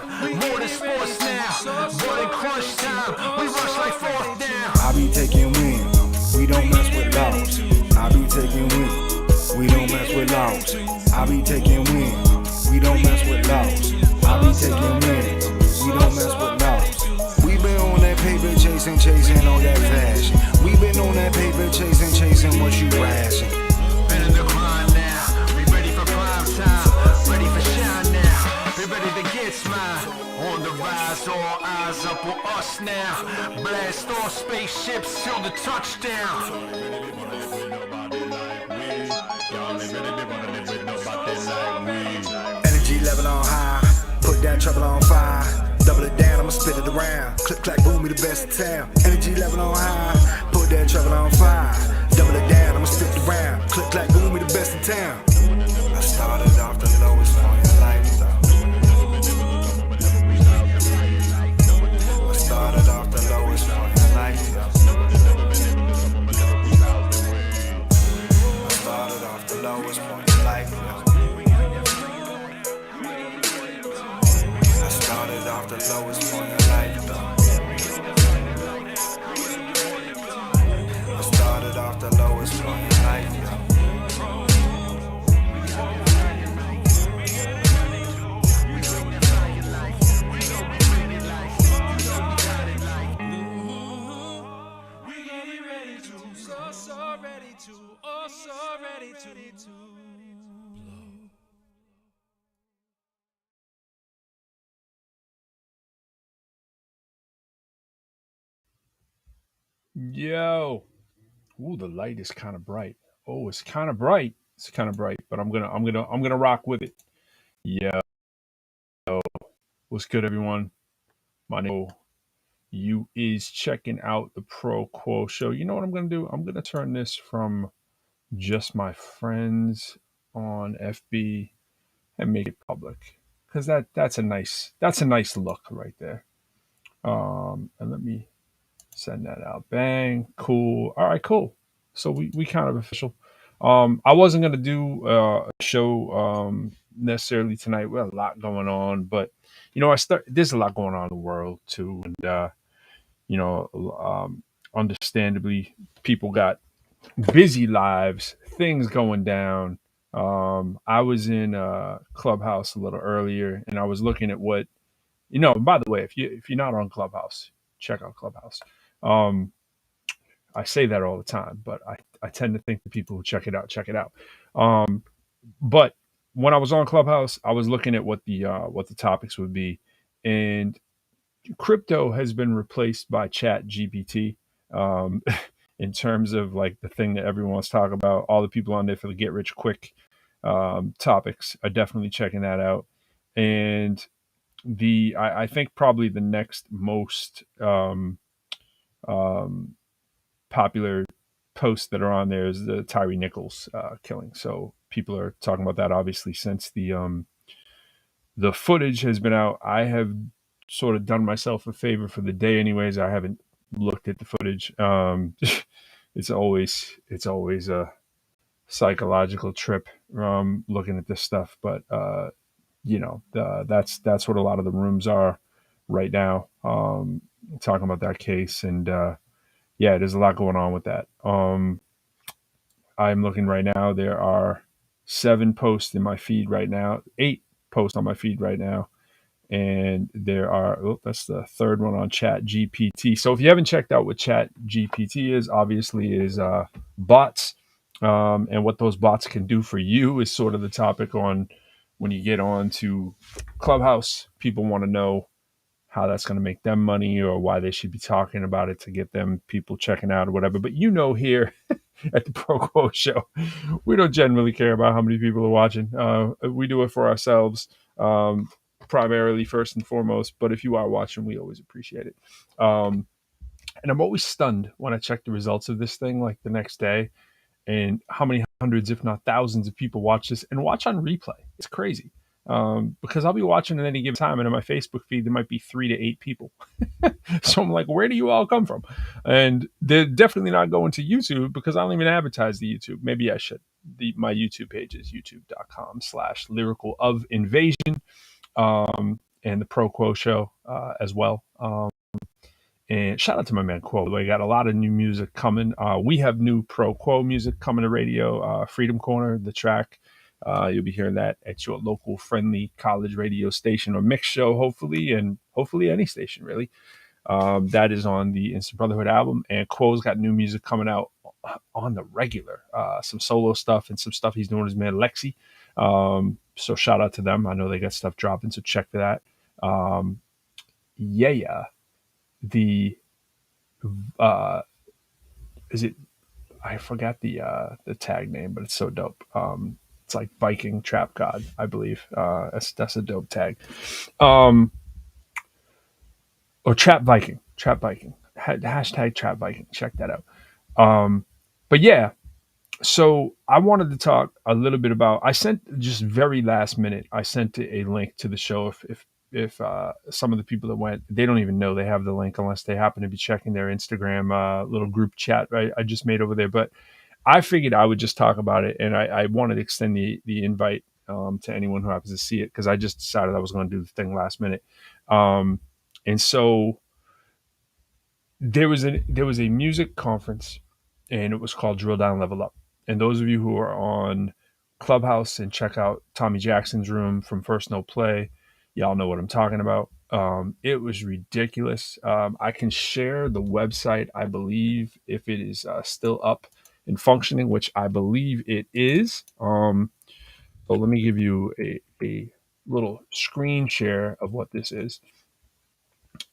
More than sports now. More than crunch time. We rush like fourth down. I be taking wins. We don't mess with laws. I be taking wins. We don't mess with laws. I be taking wins. We don't mess with laws. I be taking wins. We don't mess with laws. We been on that paper chasing all that fashion. We been on that paper chasing what you ration. Been in the grind now. We ready for prime time. Ready for shine now. Be ready to get smile. On the rise, all eyes up on us now. Blast off spaceships till the touchdown. Energy level on high. Put that trouble on fire. Double it down, I'ma spit it around. Click, clack, boom, we the best in town. Energy level on high. Put that trouble on fire. Double it down, I'ma spit it around. Click, clack, boom, we the best in town. I started off the lowest point in life, though. I started off the lowest point in life, though. I started off the lowest point in life, though. I started off the lowest point in life, though. I started off the lowest point in life, though. Yo. Ooh, the light is kind of bright. Oh, it's kind of bright. It's kind of bright, but I'm gonna rock with it. Yeah. What's good, everyone? My name you is checking out the Pro Quo Show. You know what I'm gonna do? I'm gonna turn this from just my friends on FB and make it public because that's a nice look right there. And let me send that out. Bang. Cool. All right, cool. So we kind of official. I wasn't gonna do a show necessarily tonight. We have a lot going on, but there's a lot going on in the world too, and understandably, people got busy lives, things going down. I was in Clubhouse a little earlier, and I was looking at what By the way, if you're not on Clubhouse, check out Clubhouse. I say that all the time, but I tend to think the people who check it out. But when I was on Clubhouse, I was looking at what the topics would be, and crypto has been replaced by Chat GPT. In terms of like the thing that everyone wants to talk about, all the people on there for the get rich quick topics are definitely checking that out. And I think probably the next most popular posts that are on there is the Tyree Nichols killing. So people are talking about that obviously since the footage has been out. I have sort of done myself a favor for the day anyways. I haven't looked at the footage. It's always a psychological trip looking at this stuff, but that's what a lot of the rooms are right now, talking about that case. And there's a lot going on with that. I'm looking right now. There are 7 posts in my feed right now, 8 posts on my feed right now. And there are, that's the third one on Chat GPT. So if you haven't checked out what Chat GPT is, obviously is bots. And what those bots can do for you is sort of the topic on when you get on to Clubhouse. People want to know how that's going to make them money or why they should be talking about it to get them people checking out or whatever. But here at the Pro Quo Show, we don't generally care about how many people are watching. We do it for ourselves, primarily first and foremost. But if you are watching, we always appreciate it. And I'm always stunned when I check the results of this thing like the next day and how many hundreds, if not thousands of people watch this and watch on replay. It's crazy. Because I'll be watching at any given time, and in my Facebook feed, there might be 3 to 8 people. So I'm like, where do you all come from? And they're definitely not going to YouTube because I don't even advertise the YouTube. Maybe I should. My YouTube page is youtube.com/lyrical of invasion. and the Pro Quo show as well. And shout out to my man Quo. We got a lot of new music coming. We have new Pro Quo music coming to radio. Freedom Corner, the track. You'll be hearing that at your local friendly college radio station or mix show, hopefully, and hopefully any station, really. That is on the Instant Brotherhood album. And Quo's got new music coming out on the regular. Some solo stuff and some stuff he's doing with his man Lexi. So shout out to them. I know they got stuff dropping, so check for that. Yeah. The is it, I forgot the tag name, but it's so dope. It's like Viking Trap God, I believe. That's a dope tag. Or Trap Viking. Hashtag Trap Viking. Check that out. But yeah, so I wanted to talk a little bit about, I sent just very last minute, I sent a link to the show. If some of the people that went, they don't even know they have the link unless they happen to be checking their Instagram little group chat I just made over there. But I figured I would just talk about it, and I wanted to extend the invite to anyone who happens to see it, because I just decided I was going to do the thing last minute. And so there was a music conference, and it was called Drill Down Level Up. And those of you who are on Clubhouse and check out Tommy Jackson's room from First No Play, y'all know what I'm talking about. It was ridiculous. I can share the website, I believe, if it is still up and functioning, which I believe it is. So let me give you a little screen share of what this is,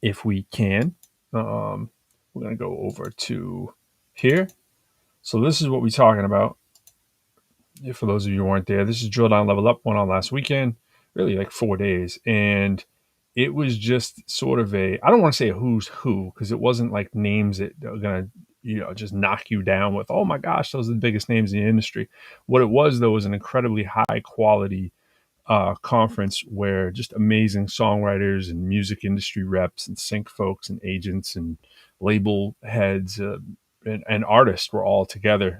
if we can. We're going to go over to here. So this is what we're talking about. For those of you who weren't there, this is Drill Down Level Up, went on last weekend, really like 4 days. And it was just sort of I don't want to say a who's who, because it wasn't like names that are going to, just knock you down with, oh my gosh, those are the biggest names in the industry. What it was, though, was an incredibly high quality conference where just amazing songwriters and music industry reps and sync folks and agents and label heads and artists were all together,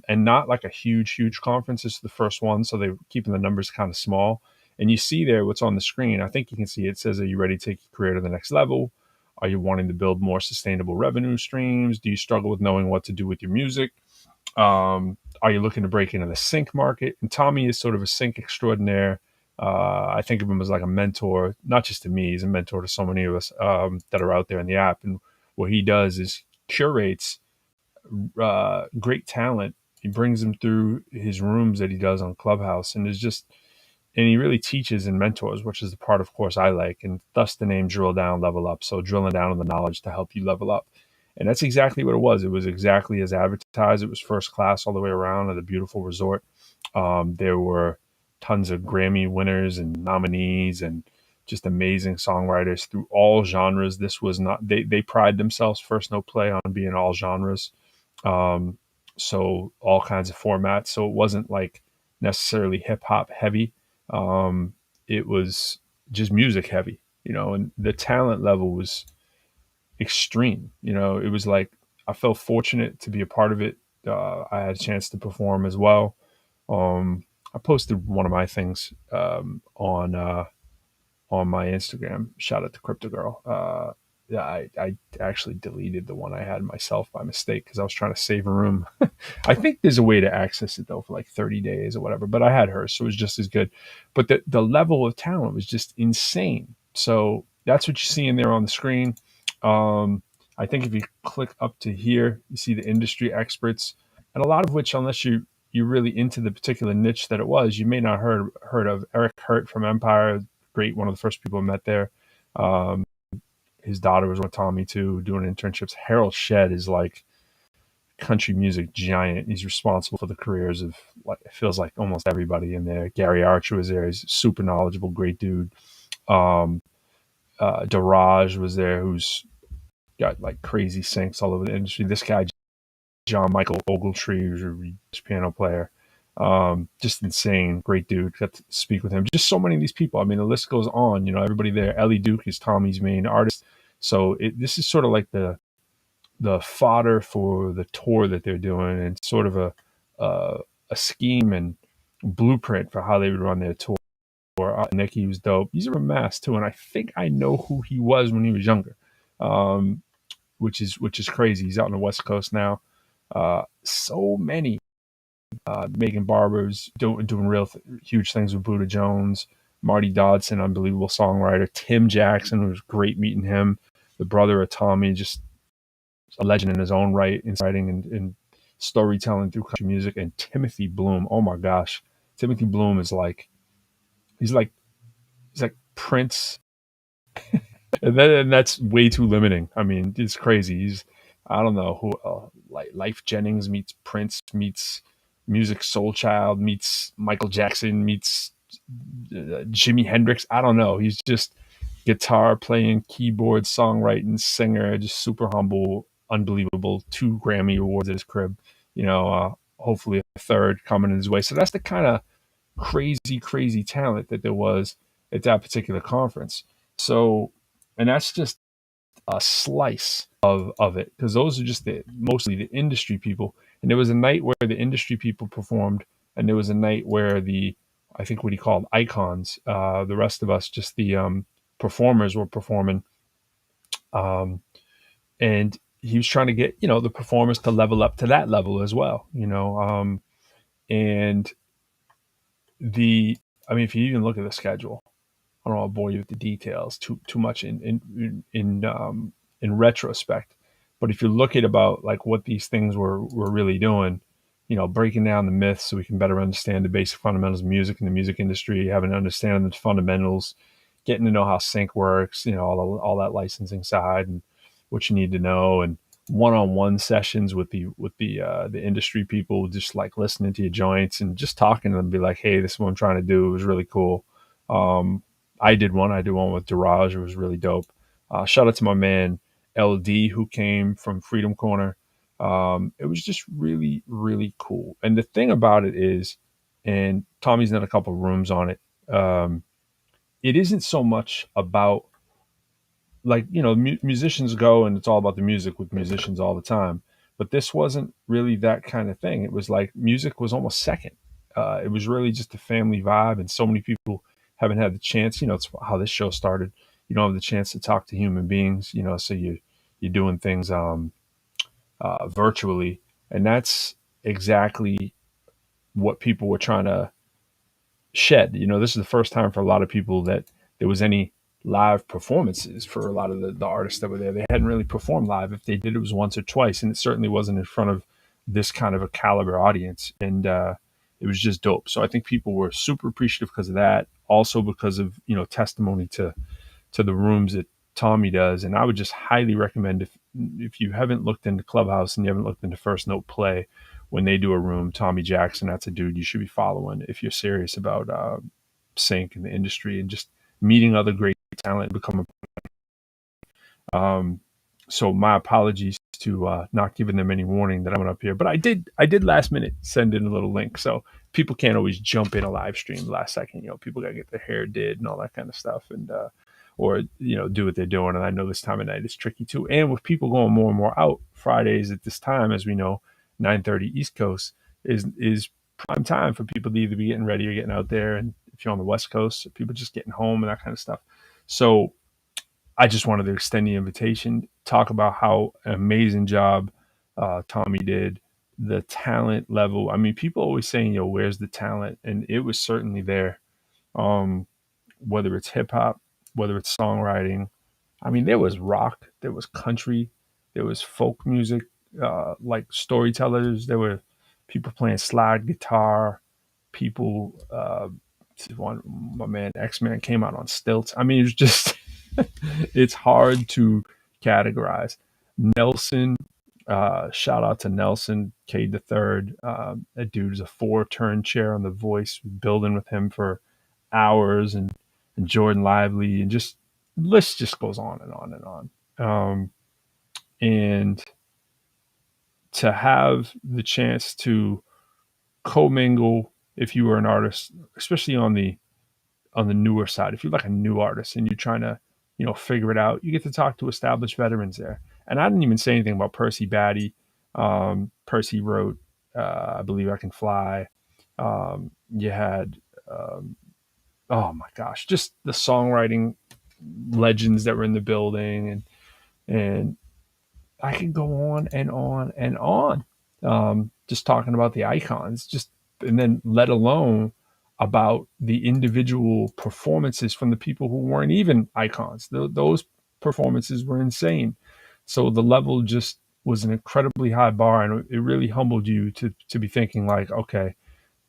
and not like a huge conference. This is the first one, so they're keeping the numbers kind of small. And you see there what's on the screen. I think you can see it says, are you ready to take your career to the next level? Are you wanting to build more sustainable revenue streams? Do you struggle with knowing what to do with your music? Are you looking to break into the sync market? And Tommy is sort of a sync extraordinaire. I think of him as like a mentor, not just to me, he's a mentor to so many of us that are out there in the app. And what he does is curates great talent. He brings them through his rooms that he does on Clubhouse, and he really teaches and mentors, which is the part, of course, I like, and thus the name Drill Down Level Up. So drilling down on the knowledge to help you level up. And that's exactly what it was. It was exactly as advertised. It was first class all the way around at a beautiful resort. There were tons of Grammy winners and nominees and just amazing songwriters through all genres. This was not, they pride themselves, First No Play, on being all genres. So all kinds of formats. So it wasn't like necessarily hip hop heavy. It was just music heavy, and the talent level was extreme. It was like, I felt fortunate to be a part of it. I had a chance to perform as well. I posted one of my things on my Instagram. Shout out to Crypto Girl. Yeah, I actually deleted the one I had myself by mistake because I was trying to save a room. I think there's a way to access it though for like 30 days or whatever, but I had hers, so it was just as good. But the level of talent was just insane. So that's what you see in there on the screen. I think if you click up to here, you see the industry experts, and a lot of which, unless you're really into the particular niche that it was, you may not heard of. Eric Hurt from Empire, great, one of the first people I met there. His daughter was with Tommy too, doing internships. Harold Shedd is like country music giant. He's responsible for the careers of, like, it feels like almost everybody in there. Gary Archer was there. He's super knowledgeable, great dude. Daraj was there, who's got like crazy syncs all over the industry. This guy, John Michael Ogletree, who's a piano player. Just insane, great dude. Got to speak with him. Just so many of these people. I mean, the list goes on. Everybody there. Ellie Duke is Tommy's main artist. So this is sort of like the fodder for the tour that they're doing, and sort of a scheme and blueprint for how they would run their tour. Nicky was dope. He's from Mass too, and I think I know who he was when he was younger, um, which is crazy. He's out on the West Coast now. So many Megan Barber's doing huge things with Buddha Jones. Marty Dodson, unbelievable songwriter. Tim Jackson, it was great meeting him. The brother of Tommy, just a legend in his own right in writing and storytelling through country music. And Timothy Bloom, oh my gosh, Timothy Bloom is like he's like Prince, and that's way too limiting. I mean, it's crazy. He's I don't know who like Life Jennings meets Prince meets Music Soul Child meets Michael Jackson meets Jimi Hendrix. I don't know. He's just guitar playing, keyboard, songwriting, singer, just super humble, unbelievable. 2 Grammy awards at his crib. Hopefully a third coming in his way. So that's the kind of crazy talent that there was at that particular conference. So, and that's just a slice of it, because those are just mostly the industry people. And there was a night where the industry people performed, and there was a night where I think what he called icons, the rest of us, just the performers were performing. And he was trying to get, the performers to level up to that level as well, and if you even look at the schedule, I don't want to bore you with the details too much in retrospect, but if you look at about like what these things were really doing, breaking down the myths so we can better understand the basic fundamentals of music and the music industry, having an understanding of the fundamentals, getting to know how sync works, all that licensing side and what you need to know, and one-on-one sessions with the industry people, just like listening to your joints and just talking to them, be like, hey, this is what I'm trying to do. It was really cool. I did one with Diraj. It was really dope. Shout out to my man LD who came from Freedom Corner. It was just really, really cool. And the thing about it is, and Tommy's done a couple of rooms on it, it isn't so much about like, musicians go and it's all about the music with musicians all the time. But this wasn't really that kind of thing. It was like music was almost second. It was really just a family vibe. And so many people haven't had the chance, it's how this show started. You don't have the chance to talk to human beings, so you're doing things virtually. And that's exactly what people were trying to shed. This is the first time for a lot of people that there was any live performances for a lot of the artists that were there. They hadn't really performed live. If they did, it was once or twice, and it certainly wasn't in front of this kind of a caliber audience. And it was just dope. So I think people were super appreciative because of that. Also because of, testimony to the rooms that Tommy does. And I would just highly recommend, if you haven't looked into Clubhouse and you haven't looked into First Note Play, when they do a room, Tommy Jackson, that's a dude you should be following if you're serious about sync in the industry and just meeting other great talent, become so my apologies to not giving them any warning that I went up here, but I did last minute send in a little link, so people can't always jump in a live stream last second. People gotta get their hair did and all that kind of stuff, and or do what they're doing. And I know this time of night is tricky too, and with people going more and more out, Fridays at this time, as we know, 9:30 East Coast is prime time for people to either be getting ready or getting out there, and if you're on the West Coast, people just getting home and that kind of stuff. So I just wanted to extend the invitation, talk about how an amazing job Tommy did, the talent level. I mean, people always saying, where's the talent? And it was certainly there. Whether it's hip hop, whether it's songwriting. I mean, there was rock, there was country, there was folk music, like storytellers. There were people playing slide guitar, people, my man X-Man came out on stilts. I mean, it was just, it's hard to categorize. Nelson, shout out to Nelson Cade III. That dude's a 4-turn chair on The Voice, building with him for hours, and Jordan Lively, and just list just goes on and on and on. And to have the chance to commingle, if you were an artist, especially on the newer side, if you're like a new artist and you're trying to, figure it out, you get to talk to established veterans there. And I didn't even say anything about Percy Batty. Percy wrote, I Believe I Can Fly. You had oh my gosh, just the songwriting legends that were in the building, and I could go on and on and on, just talking about the icons, just and then let alone about the individual performances from the people who weren't even icons. Those performances were insane. So the level just was an incredibly high bar, and it really humbled you to be thinking like, okay,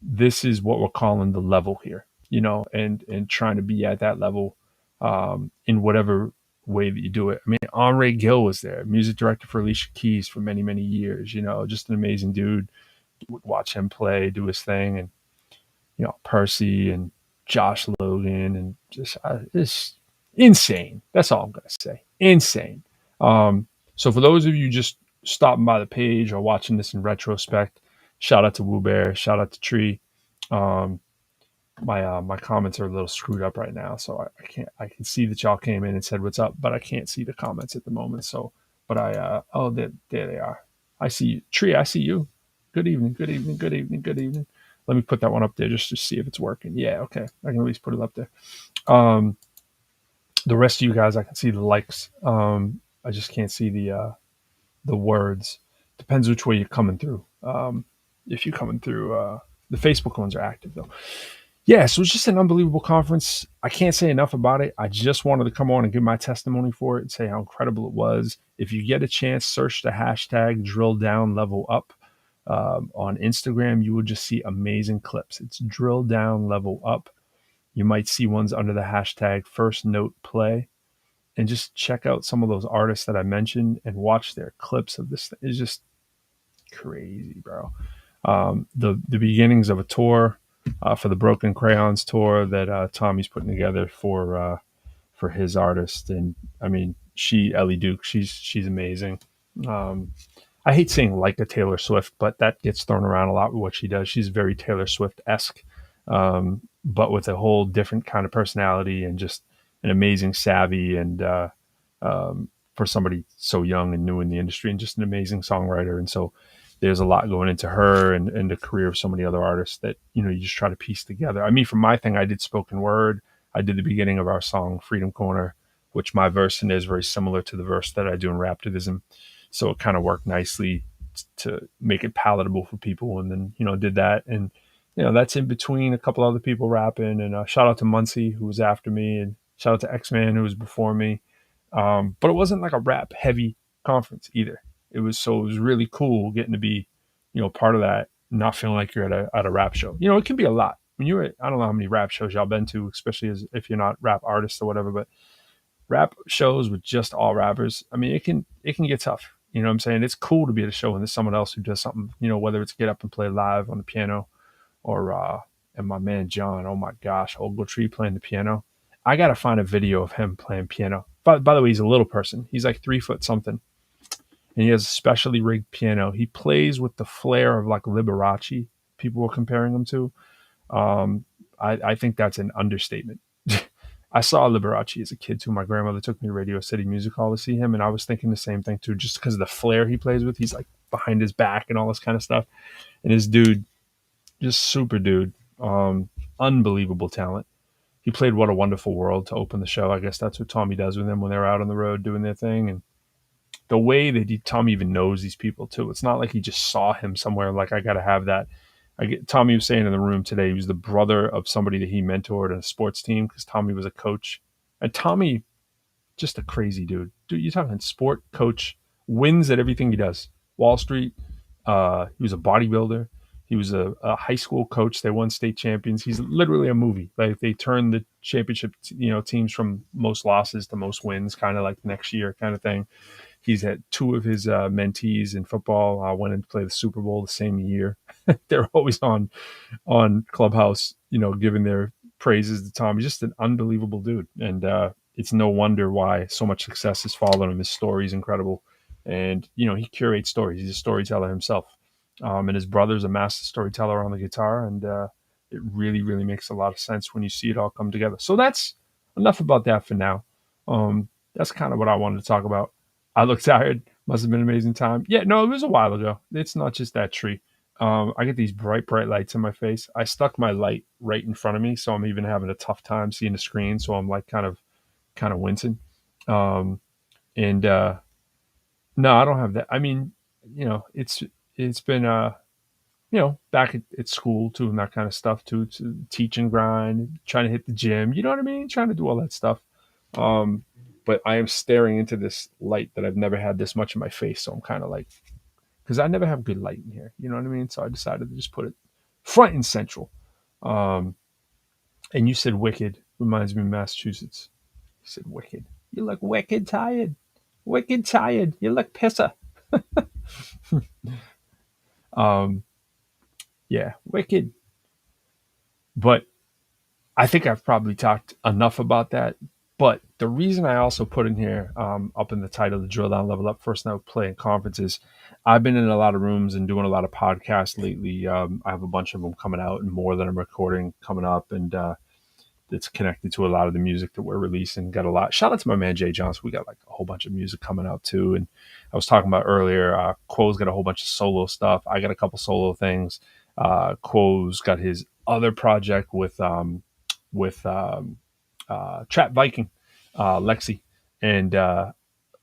this is what we're calling the level here, and trying to be at that level, in whatever way that you do it. I mean, Henri Gill was there, music director for Alicia Keys for many, many years, just an amazing dude. Would watch him play, do his thing, and, Percy and Josh Logan, and just insane. That's all I'm going to say. Insane. So for those of you just stopping by the page or watching this in retrospect, shout out to Woo Bear, shout out to Tree. Um, my comments are a little screwed up right now, so I can't. I can see that y'all came in and said what's up, but I can't see the comments at the moment. So, but there they are. I see you, Tree. I see you. Good evening. Good evening. Good evening. Good evening. Let me put that one up there just to see if it's working. Yeah, okay. I can at least put it up there. The rest of you guys, I can see the likes. I just can't see the words. Depends which way you're coming through. If you're coming through, the Facebook ones are active though. Yeah, so it's just an unbelievable conference. I can't say enough about it. I just wanted to come on and give my testimony for it and say how incredible it was. If you get a chance, search the hashtag drill down level up. On Instagram, you will just see amazing clips. It's drill down level up. You might see ones under the hashtag first note play, and just check out some of those artists that I mentioned and watch their clips of this. It's just crazy, bro. The beginnings of a tour, for the Broken Crayons tour that Tommy's putting together for his artist. And I mean, Ellie Duke, she's amazing. I hate saying like a Taylor Swift, but that gets thrown around a lot with what she does. She's very Taylor Swift-esque, but with a whole different kind of personality and just an amazing savvy, and for somebody so young and new in the industry, and just an amazing songwriter. And so there's a lot going into her and the career of so many other artists that, you just try to piece together. I mean, for my thing, I did spoken word. I did the beginning of our song, Freedom Corner, which my verse in is very similar to the verse that I do in Raptivism. So it kind of worked nicely to make it palatable for people. And then, did that. And, that's in between a couple other people rapping. And shout out to Muncie, who was after me, and shout out to X-Man, who was before me. But it wasn't like a rap heavy conference either. It was really cool getting to be, part of that, not feeling like you're at a rap show. It can be a lot. When you're I don't know how many rap shows y'all been to, especially if you're not rap artists or whatever, but rap shows with just all rappers, I mean, it can get tough. You know what I'm saying? It's cool to be at a show and there's someone else who does something, whether it's get up and play live on the piano or, and my man John, oh my gosh, Ogletree playing the piano. I got to find a video of him playing piano. By the way, he's a little person. He's like 3 foot something. And he has a specially rigged piano. He plays with the flair of like Liberace, people were comparing him to. I think that's an understatement. I saw Liberace as a kid too. My grandmother took me to Radio City Music Hall to see him, and I was thinking the same thing too, just because of the flair he plays with. He's like behind his back and all this kind of stuff. And his dude, just super dude, unbelievable talent. He played What a Wonderful World to open the show. I guess that's what Tommy does with them when they're out on the road doing their thing. And the way that Tommy even knows these people too. It's not like he just saw him somewhere. Like, I got to have that. Tommy was saying in the room today, he was the brother of somebody that he mentored in a sports team, because Tommy was a coach. And Tommy, just a crazy dude. Dude, you're talking sport coach, wins at everything he does. Wall Street. He was a bodybuilder. He was a high school coach. They won state champions. He's literally a movie. Like, they turned the championship, teams from most losses to most wins, kind of like next year kind of thing. He's had 2 of his mentees in football went and played the Super Bowl the same year. They're always on Clubhouse, giving their praises to Tom. He's just an unbelievable dude. And it's no wonder why so much success has followed him. His story is incredible. And, he curates stories. He's a storyteller himself. And his brother's a master storyteller on the guitar. And it really, really makes a lot of sense when you see it all come together. So that's enough about that for now. That's kind of what I wanted to talk about. I look tired. Must have been an amazing time. Yeah, no, it was a while ago. It's not just that Tree. I get these bright lights in my face. I stuck my light right in front of me, so I'm even having a tough time seeing the screen. So I'm like kind of wincing. Um, and no, I don't have that. I mean, it's been back at school too and that kind of stuff too. To teach and grind, trying to hit the gym. You know what I mean? Trying to do all that stuff. Um, but I am staring into this light that I've never had this much in my face. So I'm kind of like, because I never have good light in here. You know what I mean? So I decided to just put it front and central. Um, and you said wicked reminds me of Massachusetts. You said wicked. You look wicked tired. Wicked tired. You look pisser. Um, yeah, wicked. But I think I've probably talked enough about that. But the reason I also put in here, up in the title, the Drill Down Level Up First Night Play and Conferences, I've been in a lot of rooms and doing a lot of podcasts lately. I have a bunch of them coming out and more that I'm recording coming up. And it's connected to a lot of the music that we're releasing. Got a lot. Shout out to my man Jay Johnson. We got like a whole bunch of music coming out too. And I was talking about earlier, Quo's got a whole bunch of solo stuff. I got a couple solo things. Quo's got his other project with Trap Viking, Lexi, and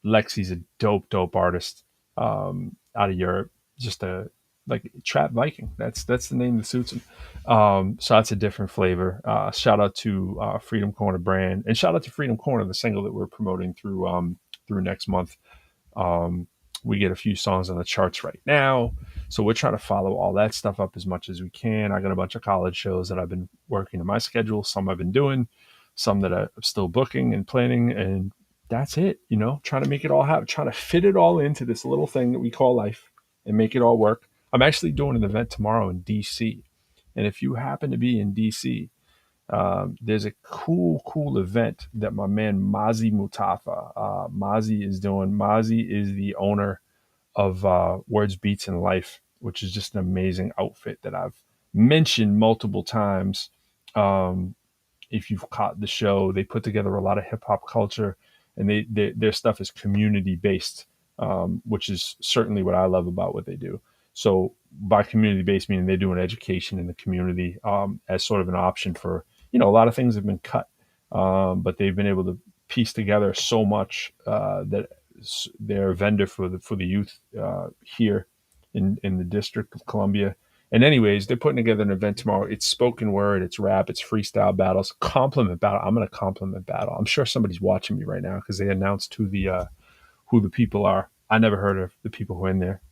Lexi's a dope artist out of Europe. Just a like Trap Viking. That's the name that suits him. So that's a different flavor. Shout out to Freedom Corner brand, and shout out to Freedom Corner, the single that we're promoting through next month. Um, we get a few songs on the charts right now, so we're trying to follow all that stuff up as much as we can. I got a bunch of college shows that I've been working in my schedule. Some I've been doing, some that I'm still booking and planning, and that's it. Trying to make it all happen, trying to fit it all into this little thing that we call life and make it all work. I'm actually doing an event tomorrow in DC. And if you happen to be in DC, there's a cool event that my man Mazi Mutafa, Mazi is doing. Mazi is the owner of Words, Beats, and Life, which is just an amazing outfit that I've mentioned multiple times. Um, if you've caught the show, they put together a lot of hip hop culture, and their stuff is community based, which is certainly what I love about what they do. So by community based, meaning they do an education in the community as sort of an option for a lot of things have been cut, but they've been able to piece together so much that they're a vendor for the youth here in the District of Columbia. And anyways, they're putting together an event tomorrow. It's spoken word, it's rap, it's freestyle battles, compliment battle. I'm going to compliment battle. I'm sure somebody's watching me right now because they announced who the people are. I never heard of the people who are in there.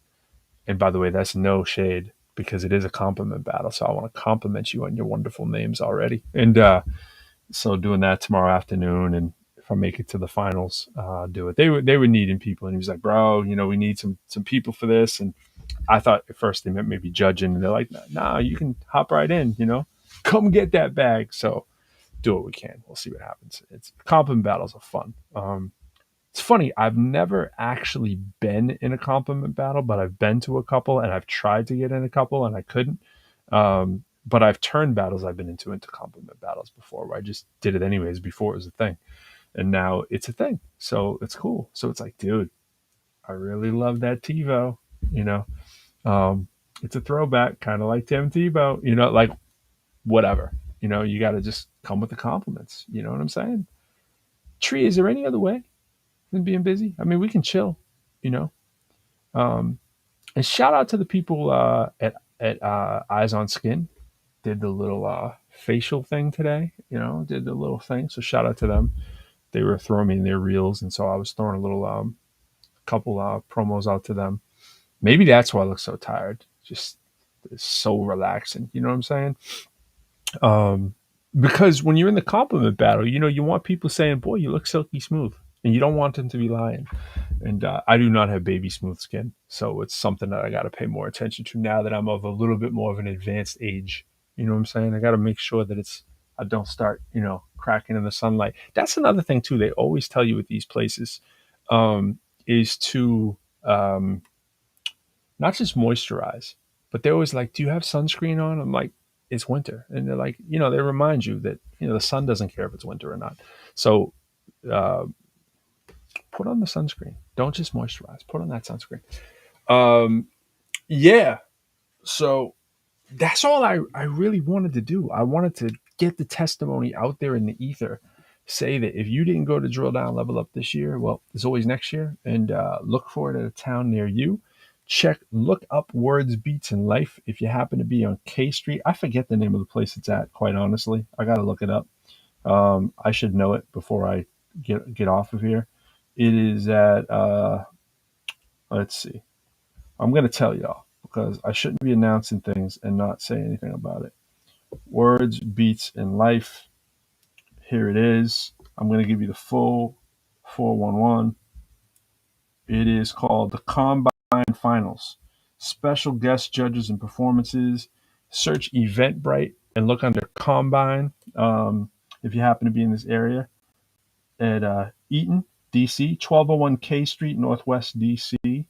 And by the way, that's no shade because it is a compliment battle. So I want to compliment you on your wonderful names already. And so doing that tomorrow afternoon, and if I make it to the finals, do it. They were needing people, and he was like, "Bro, we need some people for this." And I thought at first they meant maybe judging, and they're like, "Nah, you can hop right in, come get that bag." So do what we can. We'll see what happens. It's compliment battles are fun. It's funny. I've never actually been in a compliment battle, but I've been to a couple, and I've tried to get in a couple, and I couldn't. But I've turned battles I've been into compliment battles before, where I just did it anyways before it was a thing, and now it's a thing. So it's cool. So it's like, dude, I really love that TiVo. You know, it's a throwback, kind of like Tim Tebow. Like whatever. You got to just come with the compliments. You know what I'm saying? Tree, is there any other way than being busy? I mean, we can chill. You know. And shout out to the people at Eyes on Skin. Did the little facial thing today, did the little thing. So shout out to them. They were throwing me in their reels, and so I was throwing a little couple promos out to them. Maybe that's why I look so tired. Just it's so relaxing. You know what I'm saying? Because when you're in the compliment battle, you want people saying, "Boy, you look silky smooth," and you don't want them to be lying. And I do not have baby smooth skin, so it's something that I got to pay more attention to now that I'm of a little bit more of an advanced age. You know what I'm saying? I got to make sure that I don't start, cracking in the sunlight. That's another thing too. They always tell you at these places is to not just moisturize, but they're always like, "Do you have sunscreen on?" I'm like, "It's winter," and they're like, they remind you that the sun doesn't care if it's winter or not. So put on the sunscreen. Don't just moisturize. Put on that sunscreen. Yeah. So that's all I really wanted to do. I wanted to get the testimony out there in the ether. Say that if you didn't go to Drill Down Level Up this year, well, there's always next year. And look for it at a town near you. Look up Words, Beats, and Life if you happen to be on K Street. I forget the name of the place it's at, quite honestly. I got to look it up. I should know it before I get off of here. It is at, let's see. I'm going to tell y'all because I shouldn't be announcing things and not say anything about it. Words, Beats, and Life. Here it is. I'm going to give you the full 411. It is called the Combine Finals. Special guest judges and performances. Search Eventbrite and look under Combine if you happen to be in this area at Eaton, DC, 1201 K Street, Northwest DC.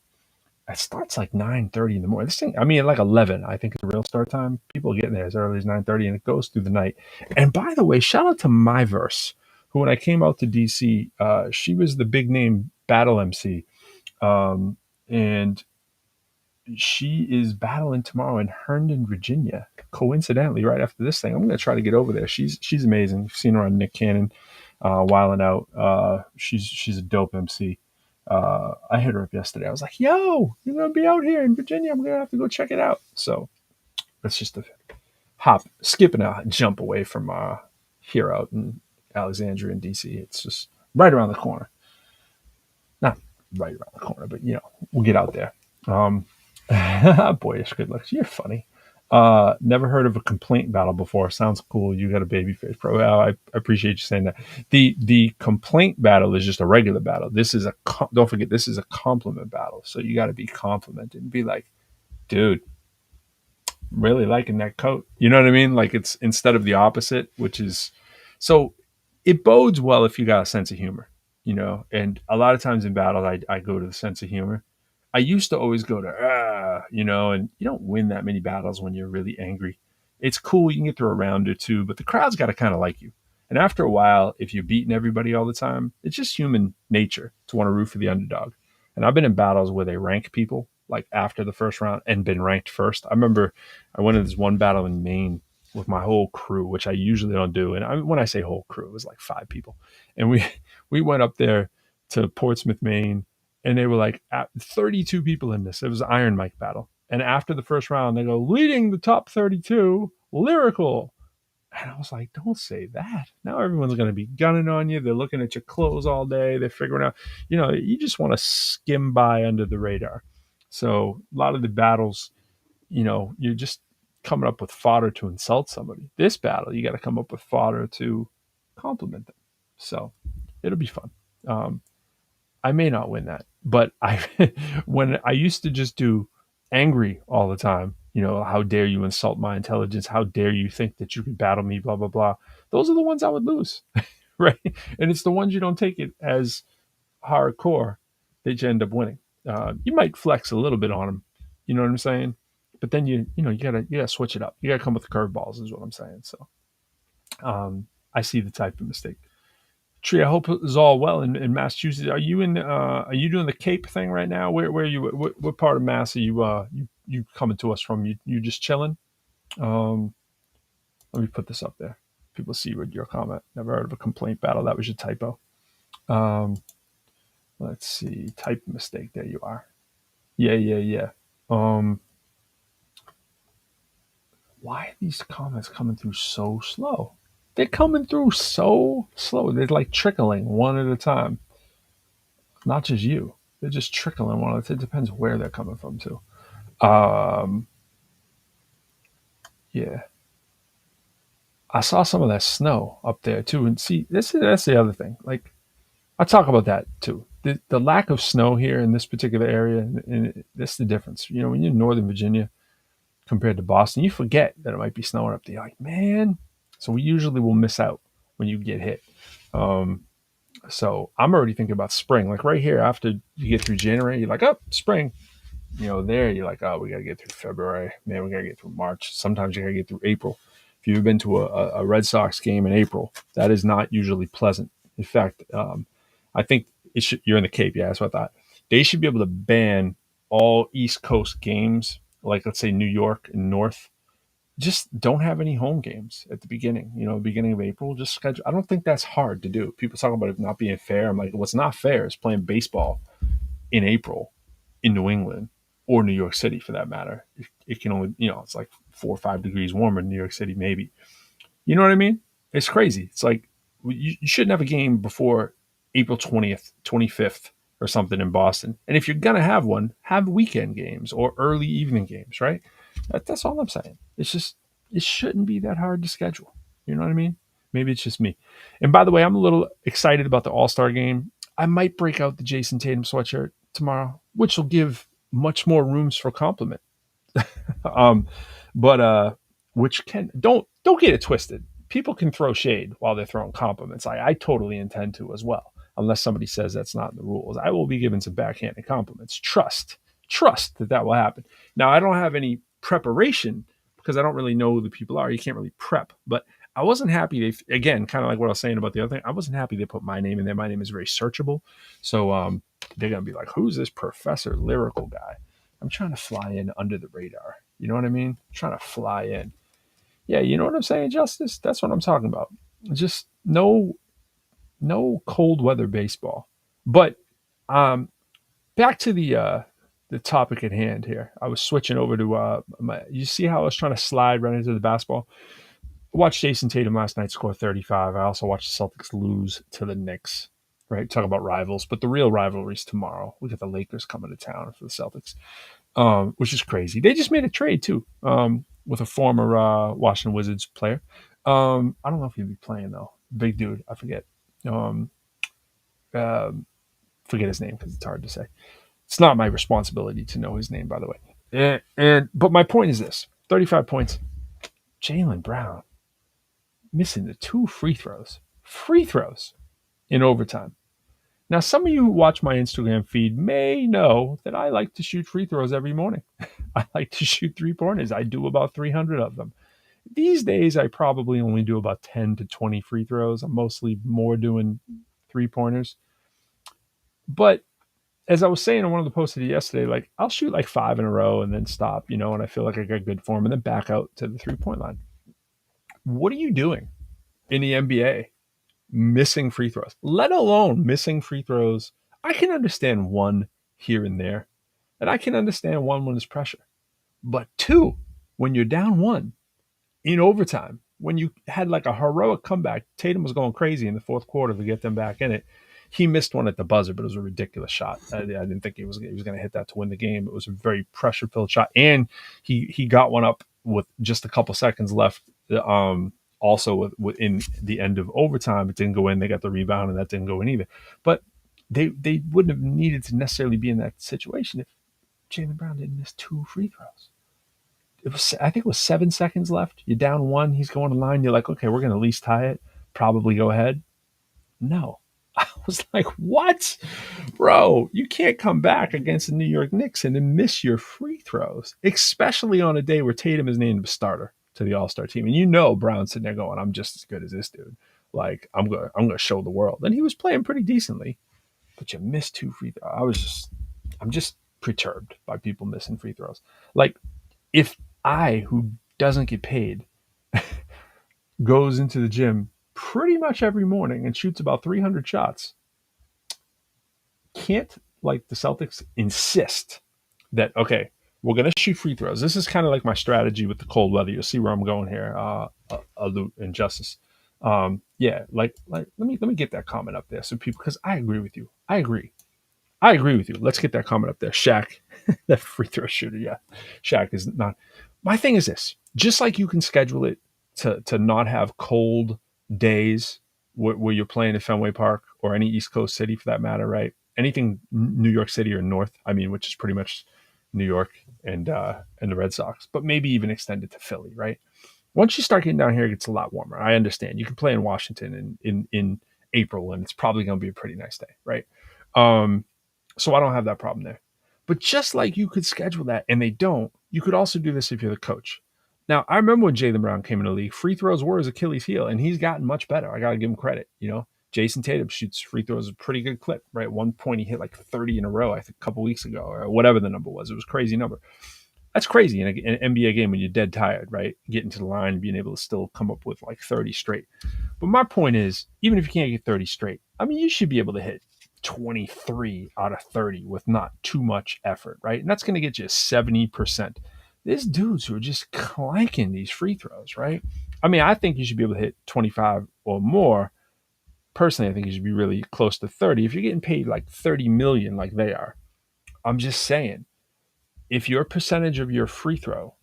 It starts like 9:30 in the morning. This thing, I mean, like 11, I think is the real start time. People are getting there as early as 9:30, and it goes through the night. And by the way, shout out to Myverse, who when I came out to DC, she was the big name battle MC, and she is battling tomorrow in Herndon, Virginia. Coincidentally, right after this thing, I'm going to try to get over there. She's amazing. You've seen her on Nick Cannon, Wildin' Out. She's a dope MC. I hit her up yesterday. I was like, "Yo, you're gonna be out here in Virginia. I'm gonna have to go check it out." So that's just a skip and a jump away from here out in Alexandria and DC. It's just right around the corner. Not right around the corner, but we'll get out there. Boyish good looks. You're funny. Never heard of a complaint battle before. Sounds cool. You got a baby face pro. I appreciate you saying that. The complaint battle is just a regular battle. This is don't forget, this is a compliment battle. So you got to be complimented and be like, dude, really liking that coat. You know what I mean? Like it's instead of the opposite, which is so it bodes well if you got a sense of humor, and a lot of times in battles, I go to the sense of humor. I used to always go to, and you don't win that many battles when you're really angry. It's cool. You can get through a round or two, but the crowd's got to kind of like you. And after a while, if you're beating everybody all the time, it's just human nature to want to root for the underdog. And I've been in battles where they rank people like after the first round and been ranked first. I remember I went in this one battle in Maine with my whole crew, which I usually don't do. And when I say whole crew, it was like 5 people. And we went up there to Portsmouth, Maine, and they were like 32 people in this. It was an Iron Mike battle. And after the first round, they go, leading the top 32, Lyrical. And I was like, don't say that. Now everyone's going to be gunning on you. They're looking at your clothes all day. They're figuring out, you just want to skim by under the radar. So a lot of the battles, you're just coming up with fodder to insult somebody. This battle, you got to come up with fodder to compliment them. So it'll be fun. I may not win that, but when I used to just do angry all the time, how dare you insult my intelligence? How dare you think that you can battle me? Blah, blah, blah. Those are the ones I would lose, right? And it's the ones you don't take it as hardcore that you end up winning. You might flex a little bit on them, you know what I'm saying? But then you gotta switch it up. You gotta come with the curveballs, is what I'm saying. So, I see the type of mistake. Tree, I hope it's all well in Massachusetts. Are you doing the Cape thing right now? Where are you? What part of Mass are you coming to us from? You just chilling? Let me put this up there. People see your comment. Never heard of a complaint battle. That was your typo. Let's see. Type mistake. There you are. Yeah. Why are these comments coming through so slow? They're coming through so slow. They're like trickling one at a time. Not just you. They're just trickling one at a time. It depends where they're coming from, too. Yeah. I saw some of that snow up there, too. And see, that's the other thing. Like, I talk about that, too. The lack of snow here in this particular area, and that's the difference. When you're in Northern Virginia compared to Boston, you forget that it might be snowing up there. You're like, man. So we usually will miss out when you get hit. So I'm already thinking about spring. Like right here, after you get through January, you're like, oh, spring. There you're like, oh, we got to get through February. Man, we got to get through March. Sometimes you got to get through April. If you've been to a Red Sox game in April, that is not usually pleasant. In fact, I think you're in the Cape. Yeah, that's what I thought. They should be able to ban all East Coast games like let's say New York and North, just don't have any home games at the beginning, beginning of April. Just schedule. I don't think that's hard to do. People talk about it not being fair. I'm like, what's not fair is playing baseball in April in New England or New York City for that matter. It can only, it's like 4 or 5 degrees warmer in New York City, maybe. You know what I mean? It's crazy. It's like you shouldn't have a game before April 20th, 25th or something in Boston. And if you're going to have one, have weekend games or early evening games, right? That's all I'm saying. It's just, it shouldn't be that hard to schedule. You know what I mean? Maybe it's just me. And by the way, I'm a little excited about the All-Star game. I might break out the Jason Tatum sweatshirt tomorrow, which will give much more rooms for compliment. um, but which can don't get it twisted. People can throw shade while they're throwing compliments. I totally intend to as well, unless somebody says that's not in the rules. I will be giving some backhanded compliments. Trust that will happen. Now I don't have any preparation because I don't really know who the people are. You can't really prep, but I wasn't happy. Again, kind of like what I was saying about the other thing. I wasn't happy they put my name in there. My name is very searchable, so they're gonna be like, "Who's this Professor Lyrical guy?" I'm trying to fly in under the radar. You know what I mean? I'm trying to fly in. Yeah, you know what I'm saying, Justice? That's what I'm talking about. Just no cold weather baseball. But back to the topic at hand here. I was switching over to you see how I was trying to slide right into the basketball? I watched Jason Tatum last night score 35. I also watched the Celtics lose to the Knicks. Right? Talk about rivals, but the real rivalry's tomorrow. We got the Lakers coming to town for the Celtics. Which is crazy. They just made a trade too, with a former Washington Wizards player. I don't know if he'd be playing though. Big dude, I forget. Um, uh, Forget his name because it's hard to say. It's not my responsibility to know his name, by the way. But my point is this: 35 points. Jaylen Brown missing the 2 free throws in overtime. Now, some of you who watch my Instagram feed may know that I like to shoot free throws every morning. I like to shoot 3-pointers. I do about 300 of them. These days, I probably only do about 10 to 20 free throws. I'm mostly more doing 3-pointers. But as I was saying in one of the posts yesterday, like I'll shoot like 5 in a row and then stop, and I feel like I got good form and then back out to the 3-point line. What are you doing in the NBA? Missing free throws, let alone missing free throws. I can understand one here and there, and I can understand one when there's pressure. But 2, when you're down 1 in overtime, when you had like a heroic comeback, Tatum was going crazy in the fourth quarter to get them back in it. He missed one at the buzzer, but it was a ridiculous shot. I didn't think he was going to hit that to win the game. It was a very pressure-filled shot, and he got one up with just a couple seconds left. Also within the end of overtime, it didn't go in. They got the rebound, and that didn't go in either. But they wouldn't have needed to necessarily be in that situation if Jaylen Brown didn't miss 2 free throws. I think it was 7 seconds left. You're down 1. He's going to line. You're like, okay, we're going to at least tie it. Probably go ahead. No. I was like, what? Bro, you can't come back against the New York Knicks and then miss your free throws, especially on a day where Tatum is named a starter to the All-Star team. And Brown's sitting there going, I'm just as good as this dude. Like, I'm gonna show the world. And he was playing pretty decently, but you missed 2 free throws. I'm just perturbed by people missing free throws. Like, if I, who doesn't get paid, goes into the gym pretty much every morning and shoots about 300 shots, can't like the Celtics insist that, okay, we're going to shoot free throws. This is kind of like my strategy with the cold weather. You'll see where I'm going here, Alute and Justice. Let me get that comment up there so people, because I agree with you. I agree with you. Let's get that comment up there. Shaq, that free throw shooter. Yeah, Shaq is not. My thing is this: just like you can schedule it to not have cold days where you're playing at Fenway Park or any East Coast city for that matter, right? Anything New York City or North, which is pretty much New York and the Red Sox, but maybe even extend it to Philly, right? Once you start getting down here, it gets a lot warmer. I understand. You can play in Washington in April, and it's probably going to be a pretty nice day, right? So I don't have that problem there. But just like you could schedule that, and they don't, you could also do this if you're the coach. Now, I remember when Jaylen Brown came in the league, free throws were his Achilles heel, and he's gotten much better. I got to give him credit. Jason Tatum shoots free throws at a pretty good clip, right? At one point, he hit like 30 in a row, I think a couple weeks ago, or whatever the number was. It was a crazy number. That's crazy in an NBA game when you're dead tired, right? Getting to the line and being able to still come up with like 30 straight. But my point is, even if you can't get 30 straight, I mean, you should be able to hit 23 out of 30 with not too much effort, right? And that's going to get you 70%. There's dudes who are just clanking these free throws, right? I mean, I think you should be able to hit 25 or more. Personally, I think you should be really close to 30. If you're getting paid like 30 million like they are, I'm just saying, if your percentage of your free throw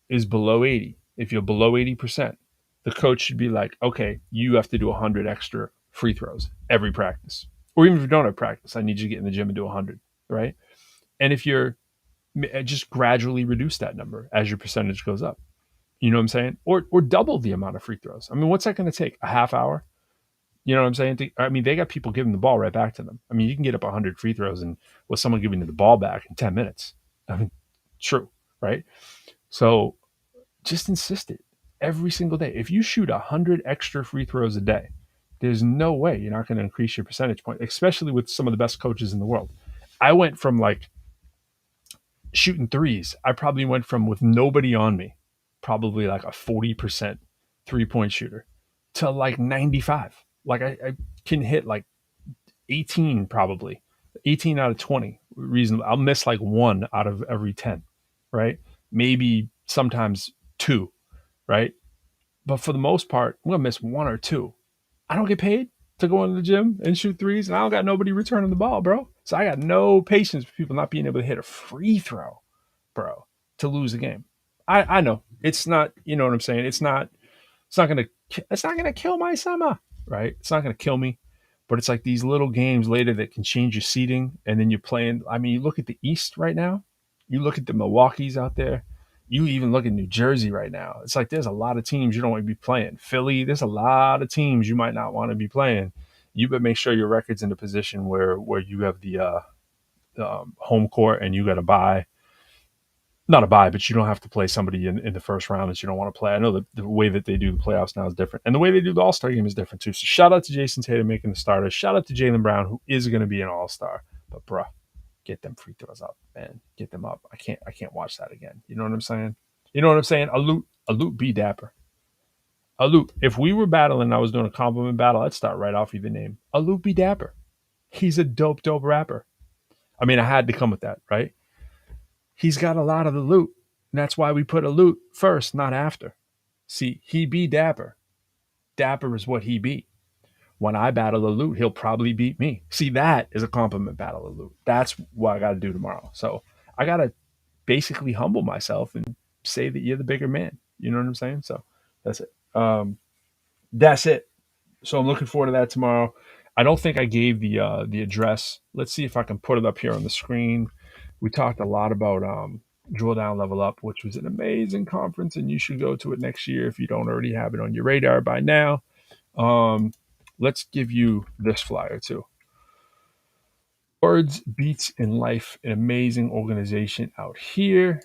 is below 80, if you're below 80%, the coach should be like, okay, you have to do 100 extra free throws every practice. Or even if you don't have practice, I need you to get in the gym and do 100, right? And if you're just gradually reduce that number as your percentage goes up, you know what I'm saying? Or double the amount of free throws. I mean, what's that going to take? A half hour? You know what I'm saying? I mean, they got people giving the ball right back to them. I mean, you can get up 100 free throws and with someone giving you the ball back in 10 minutes. I mean, true, right? So just insist it every single day. If you shoot 100 extra free throws a day, there's no way you're not going to increase your percentage point, especially with some of the best coaches in the world. I went from like shooting threes. I probably went from with nobody on me, probably like a 40% 3-point shooter, to like 95. Like I can hit like 18, probably 18 out of 20 reasonable. I'll miss like 1 out of every 10, right? Maybe sometimes 2, right? But for the most part, I'm gonna miss 1 or 2. I don't get paid to go into the gym and shoot threes, and I don't got nobody returning the ball, bro. So I got no patience for people not being able to hit a free throw, bro, to lose a game. I know it's not, you know what I'm saying? It's not gonna kill my summer, right? It's not gonna kill me, but it's like these little games later that can change your seating, and then you're playing. I mean, you look at the East right now, you look at the Milwaukee's out there, you even look at New Jersey right now. It's like there's a lot of teams you don't want to be playing. Philly, there's a lot of teams you might not want to be playing. You better make sure your record's in a position where you have the home court and you got to buy. Not a buy, but you don't have to play somebody in the first round that you don't want to play. I know the way that they do the playoffs now is different. And the way they do the All-Star game is different too. So shout out to Jason Tatum making the starters. Shout out to Jaylen Brown, who is going to be an All-Star. But bruh, get them free throws up, man. Get them up. I can't watch that again. You know what I'm saying? You know what I'm saying? Alute be dapper. Alute. If we were battling and I was doing a compliment battle, I'd start right off with the name. Alute be dapper. He's a dope rapper. I mean, I had to come with that, right? He's got a lot of the loot. And that's why we put Alute first, not after. See, he be dapper. Dapper is what he be. When I battle Alute, he'll probably beat me. See, that is a compliment battle, Alute. That's what I got to do tomorrow. So I got to basically humble myself and say that you're the bigger man. You know what I'm saying? So that's it. That's it. So I'm looking forward to that tomorrow. I don't think I gave the address. Let's see if I can put it up here on the screen. We talked a lot about Drill Down Level Up, which was an amazing conference, and you should go to it next year if you don't already have it on your radar by now. Let's give you this flyer too. Words, Beats, and Life, an amazing organization out here.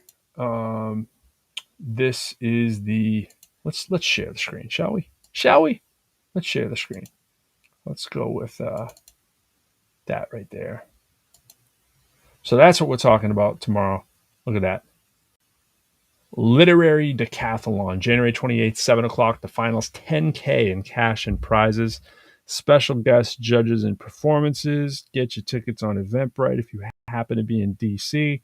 This is the let's share the screen, shall we? Let's share the screen. Let's go with that right there. So that's what we're talking about tomorrow. Look at that. Literary Decathlon, January 28th, 7 o'clock. The finals, $10K in cash and prizes. Special guests, judges, and performances. Get your tickets on Eventbrite if you happen to be in DC.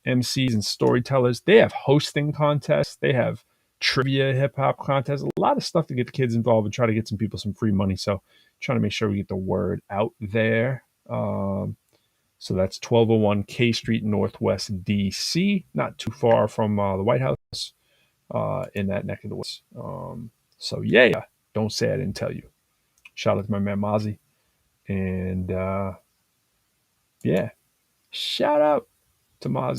MCs and storytellers. They have hosting contests. They have trivia, hip-hop contests. A lot of stuff to get the kids involved and try to get some people some free money. So trying to make sure we get the word out there. So that's 1201 K Street, Northwest DC, not too far from the White House in that neck of the woods. So yeah, don't say I didn't tell you. Shout out to my man Mozzie. And yeah, shout out to Mozzie.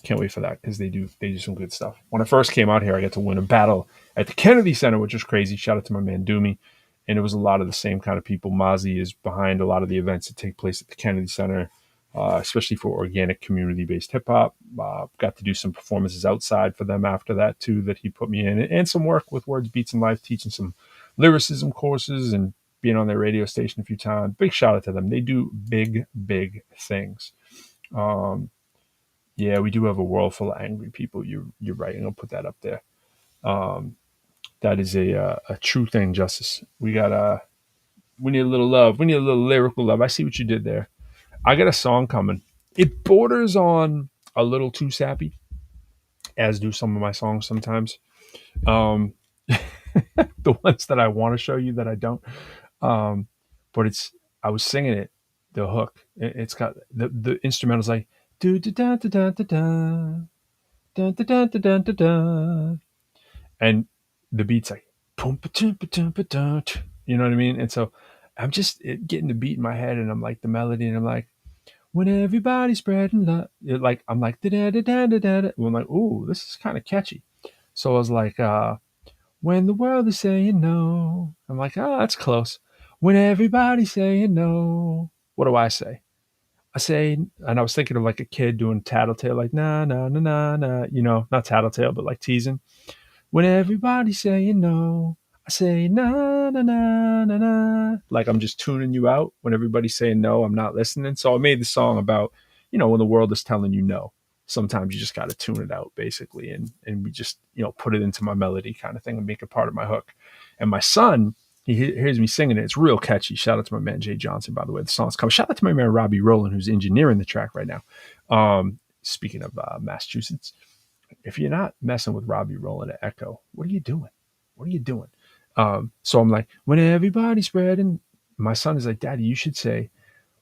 Can't wait for that because they do some good stuff. When I first came out here, I got to win a battle at the Kennedy Center, which was crazy. Shout out to my man Doomy. And it was a lot of the same kind of people. Mozzie is behind a lot of the events that take place at the Kennedy Center, especially for organic community-based hip-hop. Got to do some performances outside for them after that, too, that he put me in. And some work with Words, Beats, and Life, teaching some lyricism courses and being on their radio station a few times. Big shout out to them. They do big, big things. Yeah, we do have a world full of angry people. You're right. I'm gonna put that up there. Um, that is a true thing, Justice. We need a little love. We need a little lyrical love. I see what you did there. I got a song coming. It borders on a little too sappy, as do some of my songs sometimes. Um, the ones that I want to show you that I don't. Um, but it's I was singing it, the hook. It's got the instrumental's like do da da da da da da da da da da da da, and the beat's like boom ba-dum, ba-dum, ba-dum. You know what I mean? And so I'm just getting the beat in my head, and I'm like the melody, and I'm like when everybody's spreading love, like I'm like da da da da da da. Well, I'm like, ooh, this is kind of catchy. So I was like, when the world is saying no, I'm like, oh, that's close. When everybody's saying no, what do I say? I say, and I was thinking of like a kid doing tattletale, like na na na na na, not tattletale, but like teasing. When everybody's saying no, I say na na na na na. Like I'm just tuning you out. When everybody's saying no, I'm not listening. So I made the song about, when the world is telling you no. Sometimes you just got to tune it out, basically, and we just put it into my melody kind of thing and make it part of my hook. And my son, he hears me singing it. It's real catchy. Shout out to my man Jay Johnson, by the way. The song's coming. Shout out to my man Robbie Rowland, who's engineering the track right now. Speaking of Massachusetts, if you're not messing with Robbie Rowland at Echo, what are you doing? What are you doing? So I'm like, when everybody's spreading, my son is like, Daddy, you should say,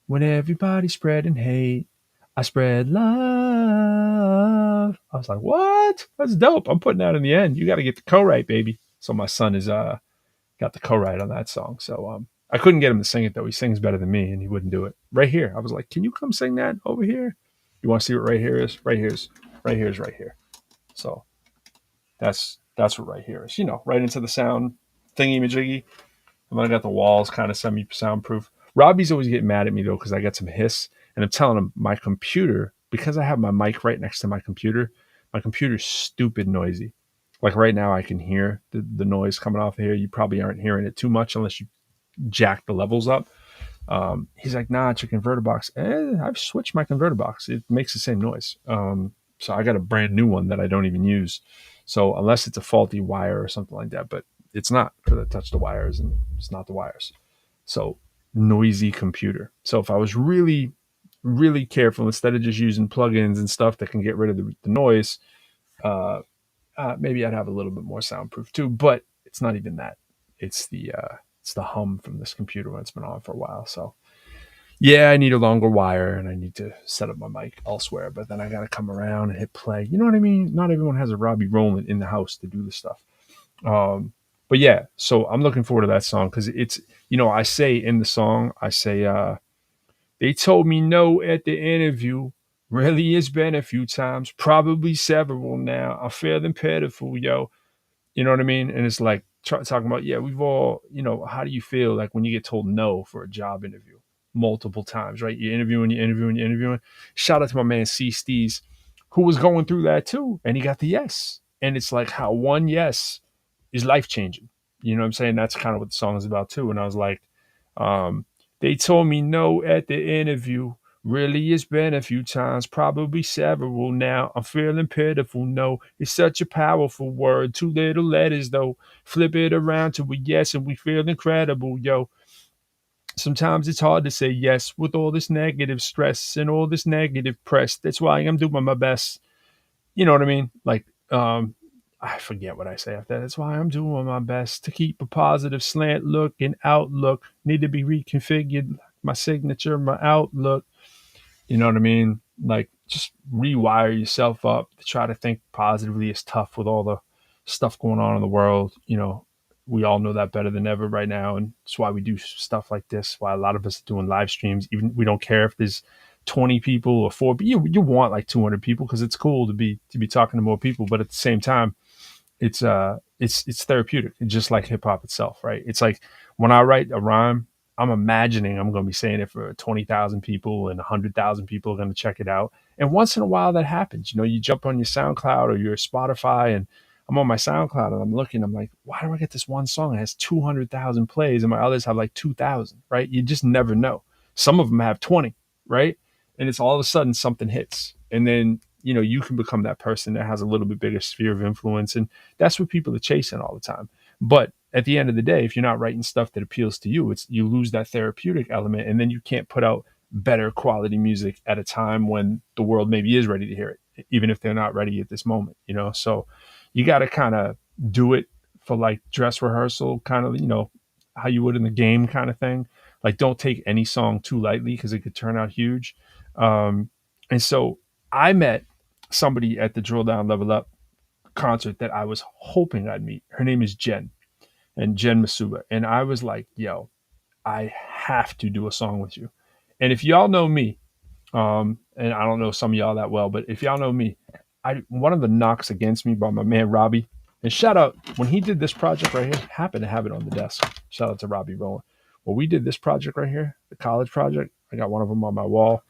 when everybody's spreading hate, I spread love. I was like, what? That's dope. I'm putting that in the end. You got to get the co-write, baby. So my son is got the co-write on that song. So I couldn't get him to sing it though. He sings better than me, and he wouldn't do it. Right here, I was like, can you come sing that over here? You want to see what right here is? Right here's right here. So that's what right here is. Right into the sound thingy majiggy. And then I got the walls kind of semi soundproof. Robbie's always getting mad at me though because I got some hiss, and I'm telling him my computer, because I have my mic right next to my computer's stupid noisy. Like right now, I can hear the noise coming off here. You probably aren't hearing it too much unless you jack the levels up. He's like, nah, it's your converter box. I've switched my converter box. It makes the same noise. So I got a brand new one that I don't even use. So unless it's a faulty wire or something like that, but it's not, because I touched the wires and it's not the wires. So noisy computer. So if I was really, really careful, instead of just using plugins and stuff that can get rid of the noise, maybe I'd have a little bit more soundproof too. But it's not even that. It's the hum from this computer when it's been on for a while. So yeah, I need a longer wire and I need to set up my mic elsewhere, but then I got to come around and hit play. You know what I mean? Not everyone has a Robbie Rowland in the house to do this stuff. But yeah, so I'm looking forward to that song because it's, I say in the song, I say, they told me no at the interview. Really, it's been a few times, probably several now. I'm feeling pitiful, yo. You know what I mean? And it's like talking about, yeah, we've all, how do you feel like when you get told no for a job interview multiple times, right? You're interviewing. Shout out to my man C. Steez, who was going through that too. And he got the yes. And it's like how one yes is life changing. You know what I'm saying? That's kind of what the song is about too. And I was like, they told me no at the interview. Really, it's been a few times, probably several now. I'm feeling pitiful, no. It's such a powerful word. 2 little letters, though. Flip it around to a yes, and we feel incredible, yo. Sometimes it's hard to say yes with all this negative stress and all this negative press. That's why I'm doing my best. You know what I mean? Like, I forget what I say after that. That's why I'm doing my best to keep a positive slant look and outlook. Need to be reconfigured. My signature, my outlook. You know what I mean? Like, just rewire yourself up to try to think positively. It's tough with all the stuff going on in the world. We all know that better than ever right now. And that's why we do stuff like this, why a lot of us are doing live streams. Even we don't care if there's 20 people or 4, but you want like 200 people because it's cool to be talking to more people. But at the same time, it's therapeutic. It's just like hip hop itself, right? It's like when I write a rhyme, I'm imagining I'm going to be saying it for 20,000 people and 100,000 people are going to check it out. And once in a while that happens. You jump on your SoundCloud or your Spotify, and I'm on my SoundCloud and I'm looking, I'm like, why do I get this one song that has 200,000 plays and my others have like 2,000, right? You just never know. Some of them have 20, right? And it's all of a sudden something hits. And then, you know, you can become that person that has a little bit bigger sphere of influence. And that's what people are chasing all the time. But at the end of the day, if you're not writing stuff that appeals to you, it's you lose that therapeutic element, and then you can't put out better quality music at a time when the world maybe is ready to hear it, even if they're not ready at this moment, you know. So you got to kind of do it for like dress rehearsal, kind of, you know, how you would in the game kind of thing. Like, don't take any song too lightly because it could turn out huge. And so I met somebody at the Drill Down Level Up concert that I was hoping I'd meet. Her name is Jen, and Jen Masuba. And I was like, yo, I have to do a song with you. And if y'all know me, and I don't know some of y'all that well, but if y'all know me, one of the knocks against me by my man Robbie, and shout out when he did this project right here, happened to have it on the desk. Shout out to Robbie Rowland. Well, we did this project right here, the college project. I got one of them on my wall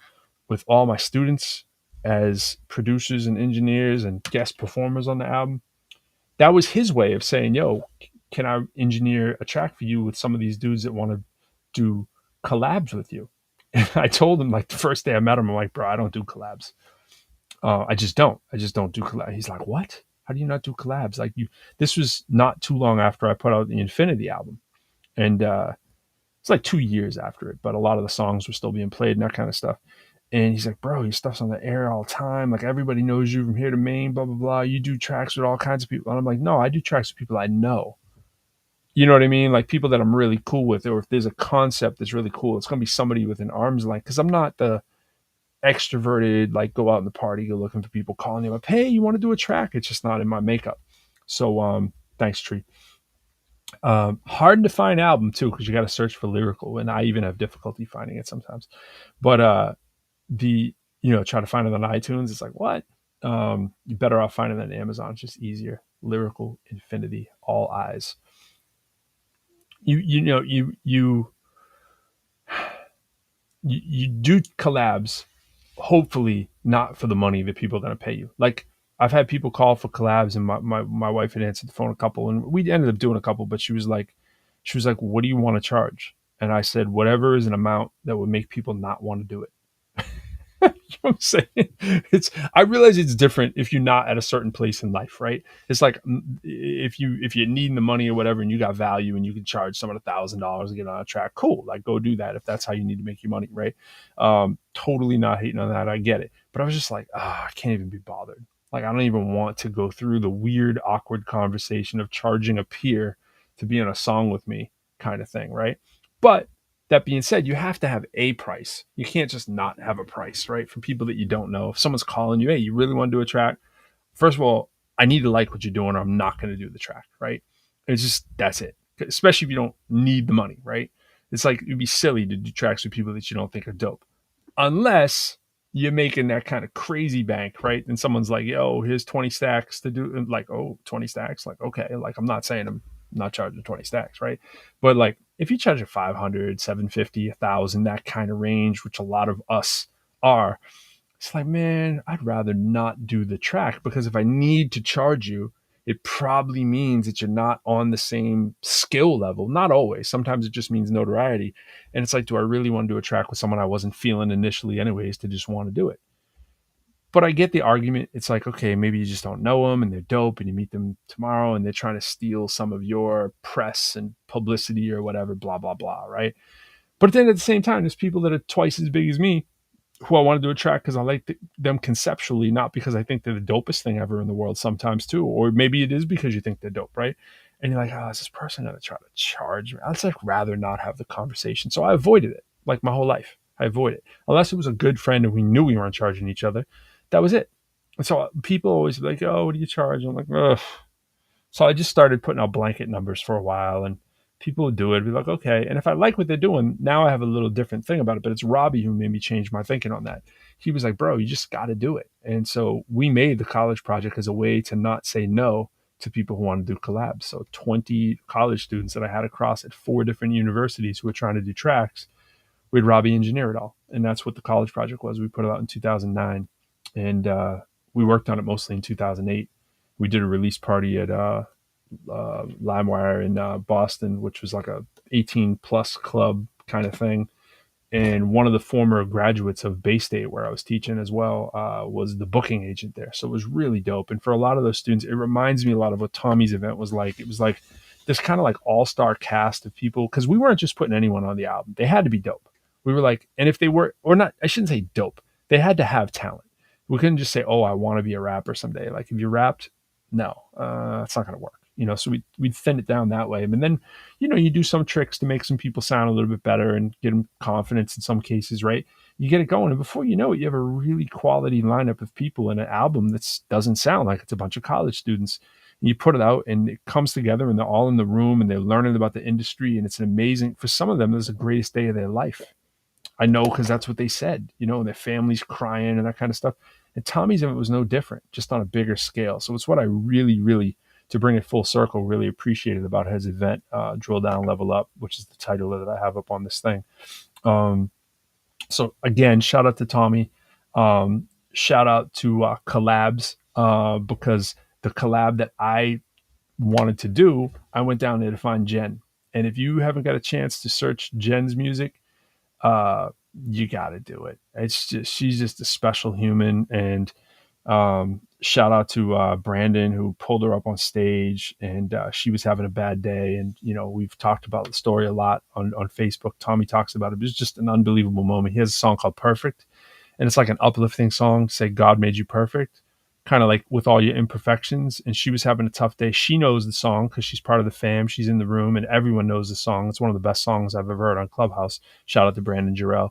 with all my students as producers and engineers and guest performers on the album. That was his way of saying, yo, can I engineer a track for you with some of these dudes that want to do collabs with you? And I told him, like, the first day I met him, I'm like, bro, I don't do collabs. I just don't do collabs. He's like, what? How do you not do collabs? Like, this was not too long after I put out the Infinity album. And it's like 2 years after it, but a lot of the songs were still being played and that kind of stuff. And he's like, bro, your stuff's on the air all the time. Like, everybody knows you from here to Maine, blah, blah, blah. You do tracks with all kinds of people. And I'm like, no, I do tracks with people I know. You know what I mean? Like, people that I'm really cool with, or if there's a concept that's really cool, it's going to be somebody with an arm's length. Because I'm not the extroverted, like, go out in the party, go looking for people, calling you up, hey, you want to do a track? It's just not in my makeup. So thanks, Tree. Hard to find album, too, because you got to search for lyrical. And I even have difficulty finding it sometimes. But try to find it on iTunes. It's like, what? You're better off finding it on Amazon. It's just easier. Lyrical Infinity, All Eyes. You do collabs, hopefully not for the money that people are going to pay you. Like, I've had people call for collabs, and my wife had answered the phone a couple, and we ended up doing a couple, but she was like, what do you want to charge? And I said, whatever is an amount that would make people not want to do it. You know what I'm saying? I realize it's different if you're not at a certain place in life, right? It's like, if you're needing the money or whatever, and you got value and you can charge someone $1,000 to get on a track, cool. Like, go do that if that's how you need to make your money, right? Totally not hating on that. I get it. But I was just like, I can't even be bothered. Like, I don't even want to go through the weird, awkward conversation of charging a peer to be on a song with me kind of thing, right? But that being said, you have to have a price. You can't just not have a price, right? For people that you don't know. If someone's calling you, hey, you really want to do a track? First of all, I need to like what you're doing, or I'm not going to do the track, right? It's just, that's it. Especially if you don't need the money, right? It's like, it'd be silly to do tracks with people that you don't think are dope. Unless you're making that kind of crazy bank, right? And someone's like, yo, here's 20 stacks to do. Like, oh, 20 stacks? Like, okay. Like, I'm not saying I'm not charging 20 stacks, right? But like, if you charge a 500, 750, 1,000, that kind of range, which a lot of us are, it's like, man, I'd rather not do the track, because if I need to charge you, it probably means that you're not on the same skill level. Not always. Sometimes it just means notoriety. And it's like, do I really want to do a track with someone I wasn't feeling initially anyways to just want to do it? But I get the argument. It's like, okay, maybe you just don't know them and they're dope, and you meet them tomorrow and they're trying to steal some of your press and publicity or whatever, blah, blah, blah, right? But then at the same time, there's people that are twice as big as me who I want to do a track because I like them conceptually, not because I think they're the dopest thing ever in the world sometimes too. Or maybe it is because you think they're dope, right? And you're like, oh, is this person going to try to charge me? I'd like rather not have the conversation. So I avoided it, like my whole life. I avoided it. Unless it was a good friend and we knew we weren't charging each other. That was it. And so people always be like, oh, what do you charge? I'm like, ugh. So I just started putting out blanket numbers for a while, and people would do it. Be like, okay. And if I like what they're doing, now I have a little different thing about it. But it's Robbie who made me change my thinking on that. He was like, bro, you just got to do it. And so we made the college project as a way to not say no to people who want to do collabs. So 20 college students that I had across at 4 different universities who were trying to do tracks, we'd Robbie engineer it all. And that's what the college project was. We put it out in 2009. And we worked on it mostly in 2008. We did a release party at LimeWire in Boston, which was like a 18 plus club kind of thing. And one of the former graduates of Bay State, where I was teaching as well, was the booking agent there. So it was really dope. And for a lot of those students, it reminds me a lot of what Tommy's event was like. It was like this kind of like all-star cast of people, because we weren't just putting anyone on the album. They had to be dope. We were like, and if they were, or not, I shouldn't say dope. They had to have talent. We couldn't just say, oh, I want to be a rapper someday. Like if you rapped, no, it's not going to work. So we'd thin it down that way. And then, you do some tricks to make some people sound a little bit better and get them confidence in some cases, right? You get it going. And before you know it, you have a really quality lineup of people in an album that doesn't sound like it's a bunch of college students. And you put it out and it comes together and they're all in the room and they're learning about the industry. And it's an amazing, for some of them, it's the greatest day of their life. I know because that's what they said, and their families crying and that kind of stuff. And Tommy's event was no different, just on a bigger scale. So it's what I really, really, to bring it full circle, really appreciated about his event, Drill Down, Level Up, which is the title that I have up on this thing. So again, shout out to Tommy. Shout out to Collabs, because the collab that I wanted to do, I went down there to find Jen. And if you haven't got a chance to search Jen's music, you got to do it. She's just a special human. And shout out to Brandon, who pulled her up on stage, and she was having a bad day. And we've talked about the story a lot on Facebook. Tommy talks about it. It was just an unbelievable moment. He has a song called Perfect, and it's like an uplifting song. Say God made you perfect, kind of like with all your imperfections. And she was having a tough day. She knows the song because she's part of the fam. She's in the room, and everyone knows the song. It's one of the best songs I've ever heard on Clubhouse. Shout out to Brandon Jarrell.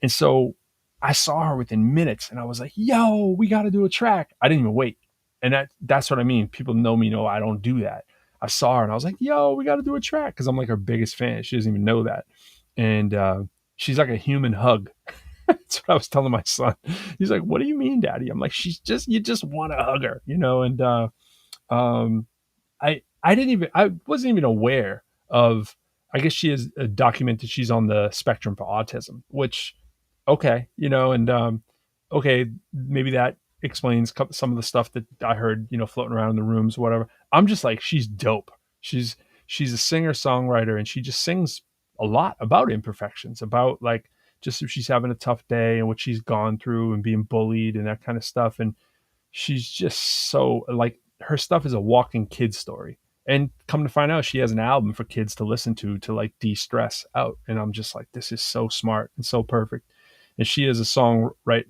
And so I saw her within minutes, and I was like, yo, we got to do a track. I didn't even wait. And that's what I mean. People know me, know I don't do that. I saw her and I was like, yo, we got to do a track, because I'm like her biggest fan. She doesn't even know that. And she's like a human hug. That's what I was telling my son. He's like, what do you mean, Daddy? I'm like, you just want to hug her, And I wasn't even aware of, I guess she has documented she's on the spectrum for autism, which, okay, and okay, maybe that explains some of the stuff that I heard, floating around in the rooms, whatever. I'm just like, she's dope. She's a singer songwriter, and she just sings a lot about imperfections, about like just if she's having a tough day and what she's gone through and being bullied and that kind of stuff. And she's just so like, her stuff is a walking kid story. And come to find out, she has an album for kids to listen to like de-stress out. And I'm just like, this is so smart and so perfect. And she has a song right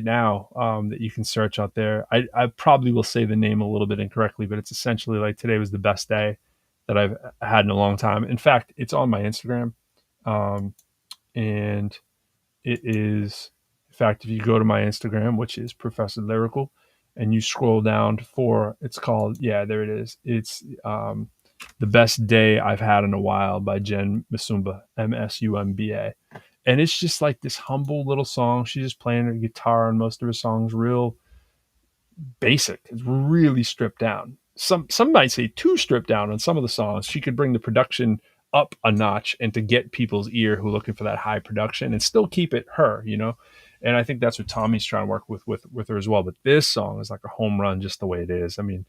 now that you can search out there. I probably will say the name a little bit incorrectly, but it's essentially like, today was the best day that I've had in a long time. In fact, it's on my Instagram. And it is, in fact, if you go to my Instagram, which is Professor Lyrical, and you scroll down it's called, there it is. It's The Best Day I've Had in a While by Jen Musumba, Musumba. And it's just like this humble little song. She's just playing her guitar on most of her songs, real basic. It's really stripped down. Some might say too stripped down on some of the songs. She could bring the production up a notch and to get people's ear who are looking for that high production and still keep it her, And I think that's what Tommy's trying to work with her as well. But this song is like a home run just the way it is. I mean,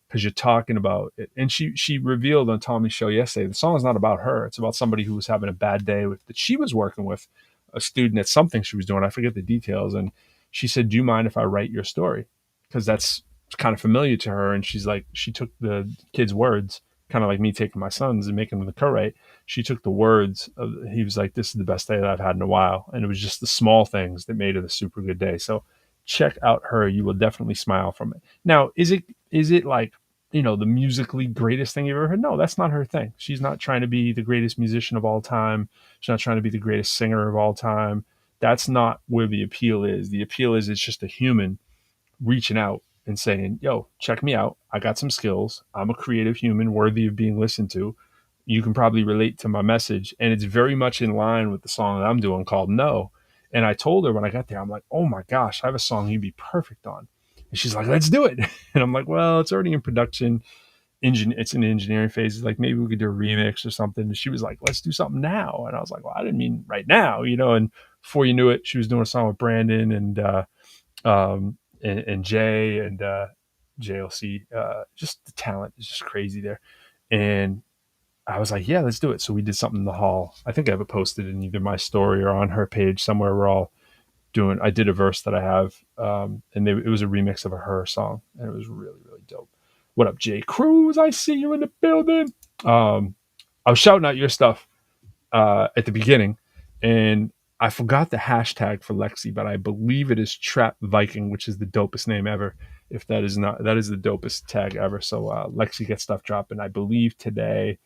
because you're talking about it. And she revealed on Tommy's show yesterday, the song is not about her. It's about somebody who was having a bad day that she was working with, a student at something she was doing. I forget the details. And she said, do you mind if I write your story? Because that's kind of familiar to her. And she's like, she took the kid's words, kind of like me taking my sons and making them the co-write. She took the words he was like, this is the best day that I've had in a while. And it was just the small things that made it a super good day. So check out her. You will definitely smile from it. Now, is it like, the musically greatest thing you've ever heard? No, that's not her thing. She's not trying to be the greatest musician of all time. She's not trying to be the greatest singer of all time. That's not where the appeal is. The appeal is it's just a human reaching out and saying, yo, check me out. I got some skills. I'm a creative human worthy of being listened to. You can probably relate to my message. And it's very much in line with the song that I'm doing called No. And I told her when I got there, I'm like, oh my gosh, I have a song you'd be perfect on. And she's like, let's do it. And I'm like, well, it's already in production. It's in the engineering phase. It's like, maybe we could do a remix or something. And she was like, let's do something now. And I was like, well, I didn't mean right now, And before you knew it, she was doing a song with Brandon and Jay and JLC. Just the talent is just crazy there. And I was like, yeah, let's do it. So we did something in the hall. I think I have it posted in either my story or on her page somewhere. We're all doing. I did a verse that I have, and it was a remix of a Her song, and it was really really dope. What up, Jay Cruz? I see you in the building. I was shouting out your stuff at the beginning, and I forgot the hashtag for Lexi, but I believe it is Trap Viking, which is the dopest name ever. If that is not, that is the dopest tag ever. So Lexi gets stuff dropping. I believe today.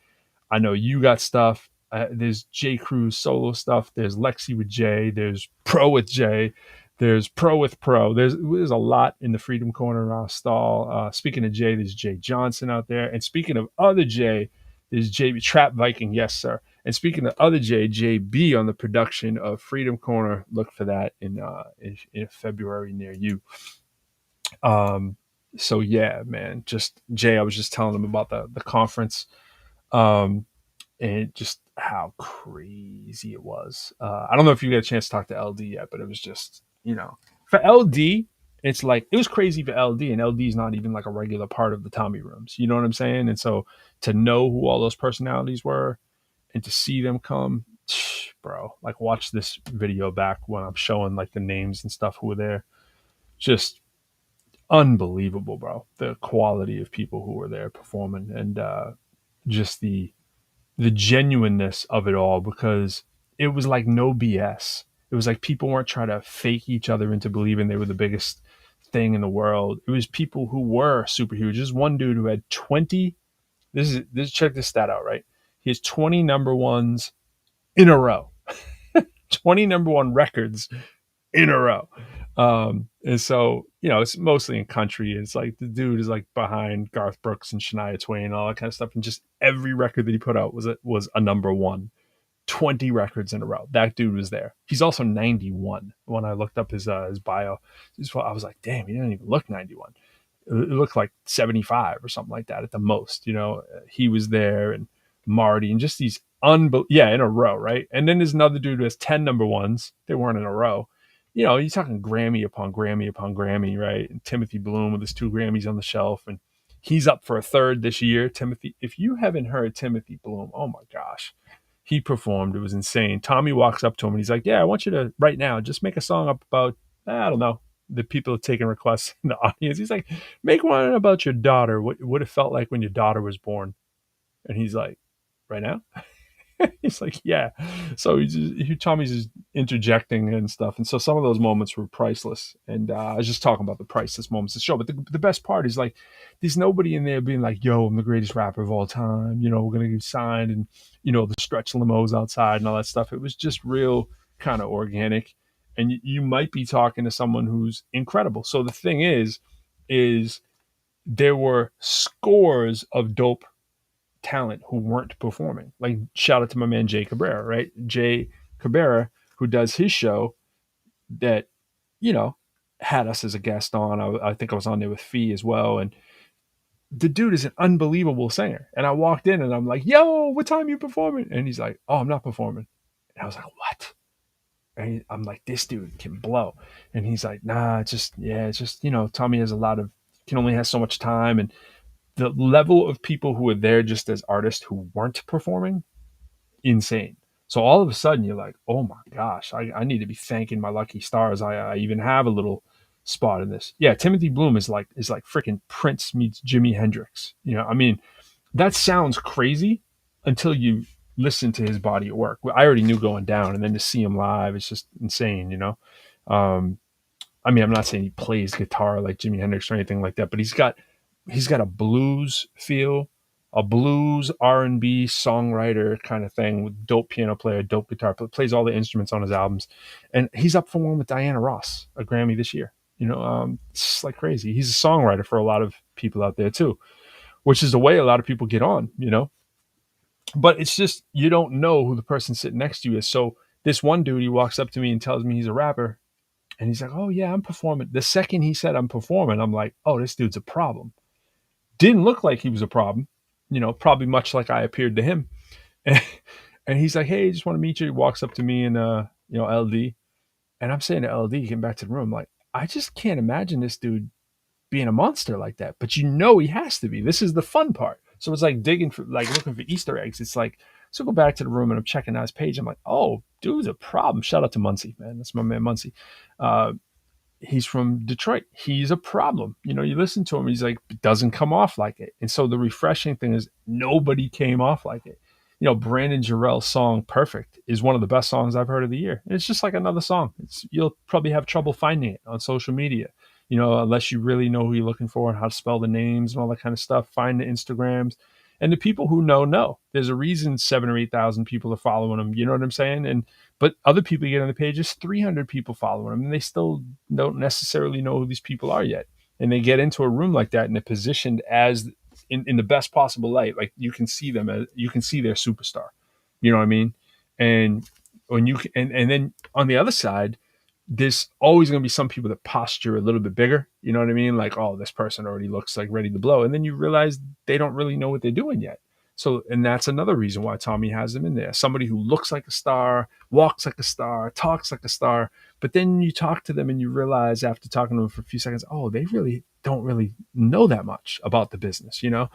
I know you got stuff. There's J. Cruz solo stuff. There's Lexi with Jay. There's Pro with Jay. There's Pro with Pro. There's a lot in the Freedom Corner stall. Speaking of Jay, there's Jay Johnson out there. And speaking of other Jay, there's JB Trap Viking. Yes, sir. And speaking of other Jay, JB on the production of Freedom Corner. Look for that in February near you. So yeah, man. Just Jay, I was just telling him about the conference. And just how crazy it was. I don't know if you get a chance to talk to LD yet, but it was just, for LD, it's like, it was crazy for LD, and LD is not even like a regular part of the Tommy rooms. You know what I'm saying? And so to know who all those personalities were and to see them come, bro, like watch this video back when I'm showing like the names and stuff who were there. Just unbelievable, bro. The quality of people who were there performing, and just the genuineness of it all, because it was like no BS. It was like people weren't trying to fake each other into believing they were the biggest thing in the world. It was people who were super huge. There's one dude who had 20. Check this stat out, right? He has 20 number ones in a row. 20 number one records in a row. And so, it's mostly in country. It's like the dude is like behind Garth Brooks and Shania Twain and all that kind of stuff. And just every record that he put out was a number one. 20 records in a row. That dude was there. He's also 91. When I looked up his bio, I was like, damn, he didn't even look 91. It looked like 75 or something like that at the most. He was there, and Marty, and just these in a row, right? And then there's another dude who has 10 number ones. They weren't in a row. You're talking Grammy upon Grammy upon Grammy, right? And Timothy Bloom with his 2 Grammys on the shelf, and he's up for a third this year. Timothy, if you haven't heard Timothy Bloom, oh my gosh, he performed. It was insane. Tommy walks up to him and he's like, yeah, I want you to right now just make a song up about, I don't know, the people taking requests in the audience. He's like, make one about your daughter. What it felt like when your daughter was born. And he's like, right now? He's like, yeah. So Tommy's just interjecting and stuff. And so some of those moments were priceless. And I was just talking about the priceless moments of the show. But the best part is like, there's nobody in there being like, yo, I'm the greatest rapper of all time. We're going to get signed, and, the stretch limos outside and all that stuff. It was just real kind of organic. And you might be talking to someone who's incredible. So the thing is there were scores of dope talent who weren't performing. Like, shout out to my man Jay Cabrera, right? Jay Cabrera, who does his show that, had us as a guest on. I think I was on there with Fee as well. And the dude is an unbelievable singer. And I walked in and I'm like, yo, what time are you performing? And he's like, oh, I'm not performing. And I was like, what? And I'm like, this dude can blow. And he's like, nah, it's just, Tommy has can only has so much time. And the level of people who were there just as artists who weren't performing, insane. So all of a sudden you're like, oh my gosh, I need to be thanking my lucky stars. I even have a little spot in this. Yeah, Timothy Bloom is like freaking Prince meets Jimi Hendrix. That sounds crazy until you listen to his body of work. I already knew going down, and then to see him live, it's just insane, I'm not saying he plays guitar like Jimi Hendrix or anything like that, but he's got a blues feel, a blues R&B songwriter kind of thing, with dope piano player, dope guitar player, plays all the instruments on his albums. And he's up for one with Diana Ross, a Grammy this year. It's like crazy. He's a songwriter for a lot of people out there too, which is the way a lot of people get on, but it's just, you don't know who the person sitting next to you is. So this one dude, he walks up to me and tells me he's a rapper, and he's like, oh yeah, I'm performing. The second he said I'm performing, I'm like, oh, this dude's a problem. Didn't look like he was a problem, probably much like I appeared to him. And he's like, hey, just want to meet you. He walks up to me and, LD. And I'm saying to LD, getting back to the room, like, I just can't imagine this dude being a monster like that. But he has to be. This is the fun part. So it's like digging for, like looking for Easter eggs. It's like, so go back to the room and I'm checking out his page. I'm like, oh, dude's a problem. Shout out to Muncie, man. That's my man Muncie. Uh, he's from Detroit. He's a problem. You know, you listen to him, he's like, doesn't come off like it. And so the refreshing thing is nobody came off like it. You know, Brandon Jarrell's song Perfect is one of the best songs I've heard of the year. It's just like another song. You'll probably have trouble finding it on social media, you know, unless you really know who you're looking for and how to spell the names and all that kind of stuff. Find the Instagrams. And the people who know. There's a reason 7 or 8,000 people are following him. You know what I'm saying? And but other people get on the page, there's 300 people following them, and they still don't necessarily know who these people are yet. And they get into a room like that, and they're positioned as in the best possible light. Like you can see them, as, you can see their superstar. You know what I mean? And when you and then on the other side, there's always going to be some people that posture a little bit bigger. You know what I mean? Like, oh, this person already looks like ready to blow. And then you realize they don't really know what they're doing yet. So, and that's another reason why Tommy has them in there. Somebody who looks like a star, walks like a star, talks like a star. But then you talk to them and you realize after talking to them for a few seconds, oh, they really don't really know that much about the business, you know?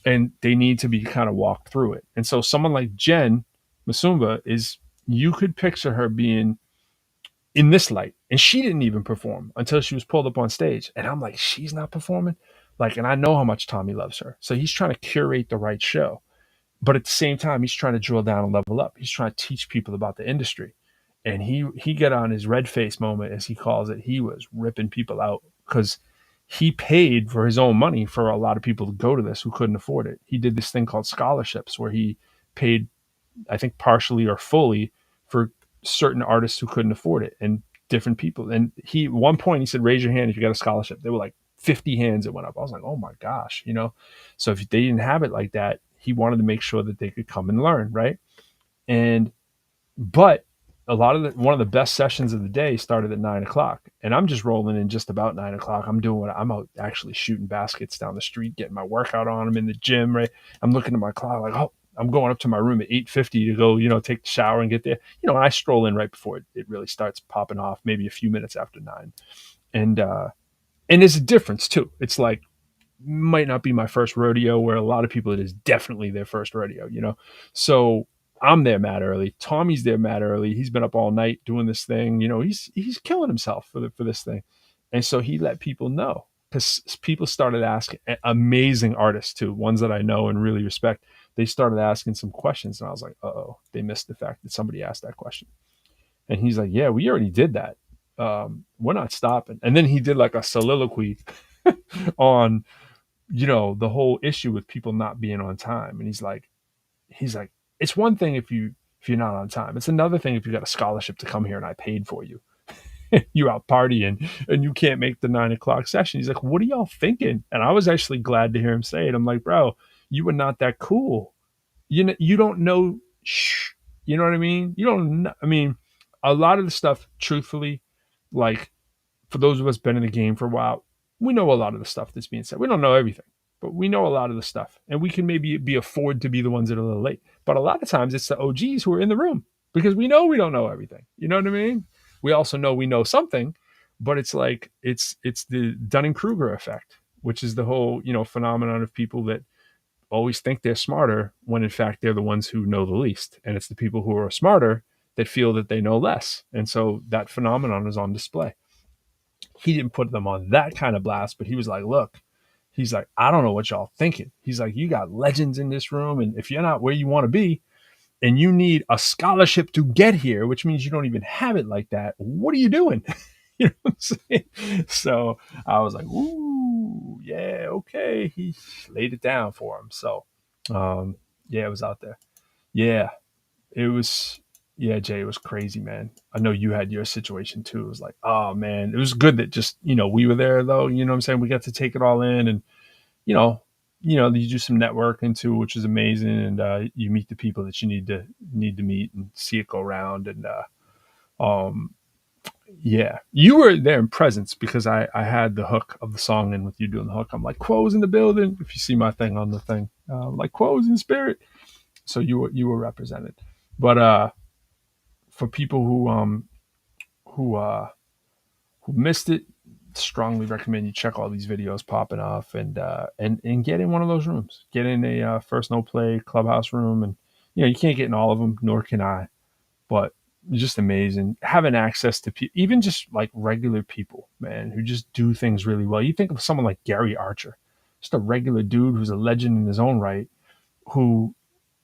And they need to be kind of walked through it. And so someone like Jen Masumba is, you could picture her being in this light. And she didn't even perform until she was pulled up on stage. And I'm like, she's not performing? Like, and I know how much Tommy loves her. So he's trying to curate the right show. But at the same time, he's trying to drill down and level up. He's trying to teach people about the industry. And he got on his red face moment, as he calls it. He was ripping people out because he paid for his own money for a lot of people to go to this who couldn't afford it. He did this thing called scholarships where he paid, I think, partially or fully for certain artists who couldn't afford it and different people. And he, at one point, he said, raise your hand if you got a scholarship. There were like 50 hands that went up. I was like, oh my gosh, you know? So if they didn't have it like that, he wanted to make sure that they could come and learn, right? And, but a lot of one of the best sessions of the day started at 9 o'clock. And I'm just rolling in just about 9 o'clock. I'm out actually shooting baskets down the street, getting my workout on. I'm in the gym, right? I'm looking at my clock like, oh, I'm going up to my room at 8:50 to go, you know, take the shower and get there. You know, and I stroll in right before it really starts popping off, maybe a few minutes after 9. And there's a difference too. It's like, might not be my first rodeo, where a lot of people, it is definitely their first rodeo, you know? So I'm there mad early. Tommy's there mad early. He's been up all night doing this thing. You know, he's killing himself for this thing. And so he let people know, because people started asking, amazing artists too, ones that I know and really respect. They started asking some questions, and I was like, uh-oh, they missed the fact that somebody asked that question. And he's like, yeah, we already did that. We're not stopping. And then he did like a soliloquy on, you know, the whole issue with people not being on time. And he's like, it's one thing if you're not on time. It's another thing if you got a scholarship to come here and I paid for you. You out partying and you can't make the 9 o'clock session. He's like, what are y'all thinking? And I was actually glad to hear him say it. I'm like, bro, you were not that cool. You don't know. Shh. You know what I mean? You don't know. I mean, a lot of the stuff, truthfully, like, for those of us been in the game for a while, we know a lot of the stuff that's being said. We don't know everything, but we know a lot of the stuff, and we can maybe be afford to be the ones that are a little late. But a lot of times it's the OGs who are in the room, because we know we don't know everything. You know what I mean? We also know we know something, but it's like it's the Dunning-Kruger effect, which is the whole, you know, phenomenon of people that always think they're smarter when in fact they're the ones who know the least. And it's the people who are smarter that feel that they know less. And so that phenomenon is on display. He didn't put them on that kind of blast, but he was like, look, he's like, I don't know what y'all thinking. He's like, you got legends in this room, and if you're not where you want to be and you need a scholarship to get here, which means you don't even have it like that, what are you doing? You know what I'm saying? So I was like, ooh, yeah, okay. He laid it down for him. So yeah, it was out there. Yeah, it was. Yeah, Jay, it was crazy, man. I know you had your situation too. It was like, oh man, it was good that just, you know, we were there though. You know what I'm saying? We got to take it all in, and you know, you do some networking too, which is amazing. And you meet the people that you need to meet and see it go around. And yeah, you were there in presence, because I had the hook of the song, and with you doing the hook, I'm like, Quo's in the building. If you see my thing on the thing, like Quo's in spirit. So you were represented. But for people who missed it, strongly recommend you check all these videos popping off and get in one of those rooms. Get in a First No Play Clubhouse room, and you can't get in all of them, nor can I, but just amazing having access to even just like regular people, man, who just do things really well. You think of someone like Gary Archer, just a regular dude who's a legend in his own right, who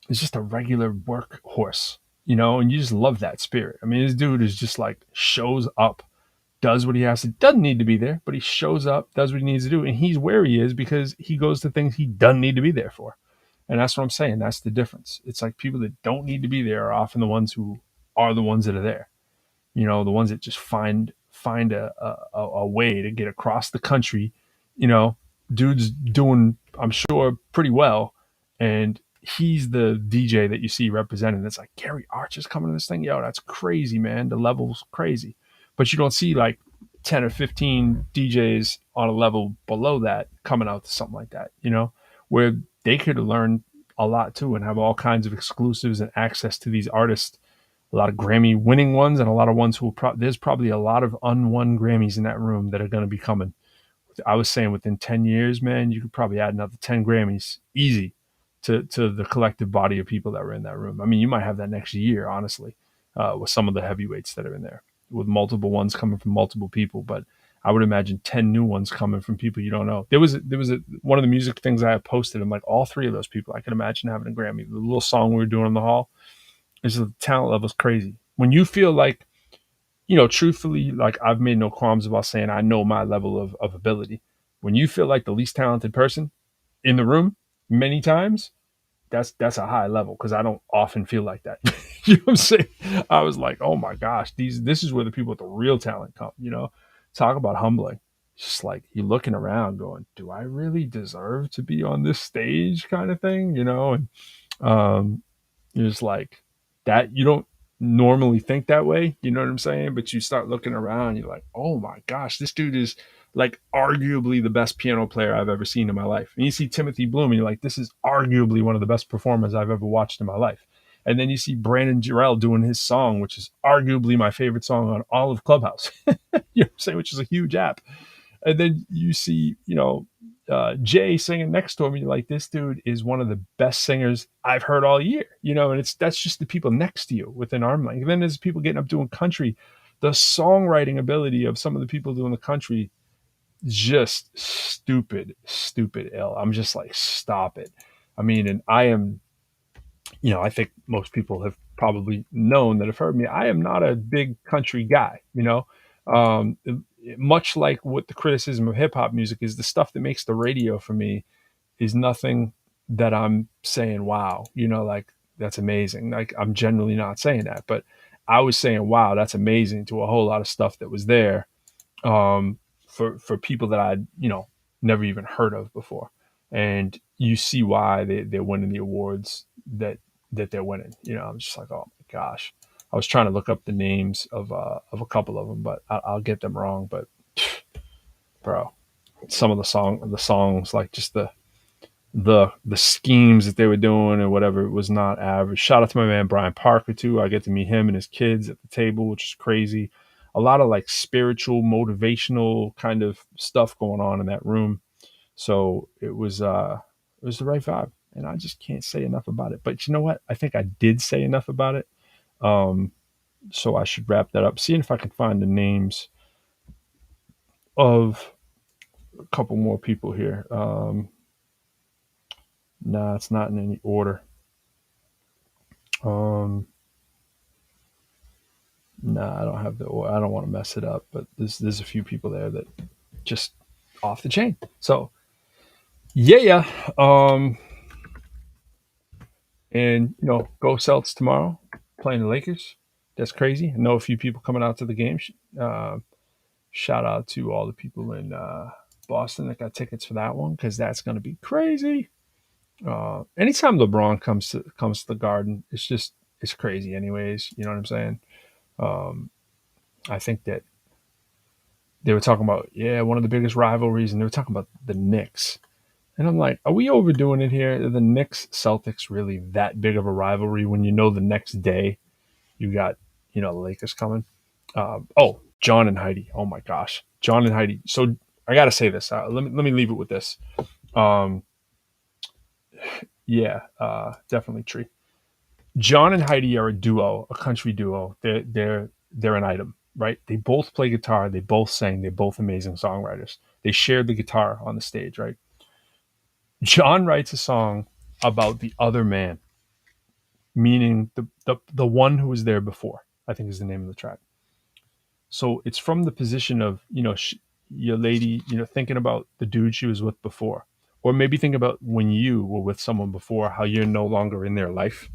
is just a regular workhorse, and you just love that spirit. I mean, this dude is just like shows up, does what he has to, doesn't need to be there, but he shows up, does what he needs to do, and he's where he is because he goes to things he doesn't need to be there for. And that's what I'm saying. That's the difference. It's like people that don't need to be there are often the ones who are the ones that are there. The ones that just find a way to get across the country. Dude's doing, I'm sure, pretty well, and he's the DJ that you see representing. It's like Gary Archer's coming to this thing. Yo, that's crazy, man. The level's crazy, but you don't see like 10 or 15 DJs on a level below that coming out to something like that. Where they could learn a lot too and have all kinds of exclusives and access to these artists. A lot of Grammy winning ones and a lot of ones who there's probably a lot of unwon Grammys in that room that are going to be coming. I was saying within 10 years, man, you could probably add another 10 Grammys easy to the collective body of people that were in that room. I mean, you might have that next year, honestly, with some of the heavyweights that are in there, with multiple ones coming from multiple people. But I would imagine 10 new ones coming from people you don't know. There was one of the music things I have posted. I'm like, all three of those people, I can imagine having a Grammy. The little song we were doing in the hall, the talent level is crazy. When you feel like, truthfully, like I've made no qualms about saying I know my level of ability. When you feel like the least talented person in the room many times, that's a high level, because I don't often feel like that. You know what I'm saying? I was like, oh my gosh, this is where the people with the real talent come, talk about humbling. It's just like you're looking around going, do I really deserve to be on this stage kind of thing? And you're just like that. You don't normally think that way, you know what I'm saying? But you start looking around, you're like, oh my gosh, this dude is like arguably the best piano player I've ever seen in my life. And you see Timothy Bloom and you're like, this is arguably one of the best performers I've ever watched in my life. And then you see Brandon Jarrell doing his song, which is arguably my favorite song on all of Clubhouse, you know what I'm saying, which is a huge app. And then you see, Jay singing next to him, and you're like, this dude is one of the best singers I've heard all year, and that's just the people next to you within arm length. And then there's people getting up doing country. The songwriting ability of some of the people doing the country, just stupid ill. I'm just like, stop it. I mean, and I am, I think most people have probably known that have heard me. I am not a big country guy, much like what the criticism of hip hop music is, the stuff that makes the radio for me is nothing that I'm saying, wow, like that's amazing. Like I'm generally not saying that, but I was saying, wow, that's amazing to a whole lot of stuff that was there for people that I'd, never even heard of before. And you see why they're winning the awards that they're winning. I'm just like, oh my gosh. I was trying to look up the names of a couple of them, but I'll get them wrong. But bro, some of the songs, like just the schemes that they were doing or whatever, was not average. Shout out to my man Brian Parker too. I get to meet him and his kids at the table, which is crazy. A lot of like spiritual, motivational kind of stuff going on in that room. So it was the right vibe, and I just can't say enough about it. But you know what? I think I did say enough about it. So I should wrap that up. Seeing if I can find the names of a couple more people here. Nah, it's not in any order. Nah, I don't have the order. I don't want to mess it up, but there's a few people there that just off the chain. So yeah. And go Celtics tomorrow, playing the Lakers. That's crazy. I know a few people coming out to the game. Shout out to all the people in Boston that got tickets for that one, because that's going to be crazy. Anytime LeBron comes to the Garden, it's crazy anyways. You know what I'm saying? I think that they were talking about, one of the biggest rivalries, and they were talking about the Knicks. And I'm like, are we overdoing it here? Are the Knicks Celtics really that big of a rivalry when the next day you got, the Lakers coming? John and Heidi. Oh my gosh, John and Heidi. So I got to say this. Let me leave it with this. Um, yeah, definitely Tree. John and Heidi are a duo, a country duo. They're an item, right? They both play guitar. They both sing. They're both amazing songwriters. They shared the guitar on the stage, right? John writes a song about the other man, meaning the one who was there before. I think is the name of the track. So it's from the position of your lady, thinking about the dude she was with before, or maybe think about when you were with someone before, how you're no longer in their life.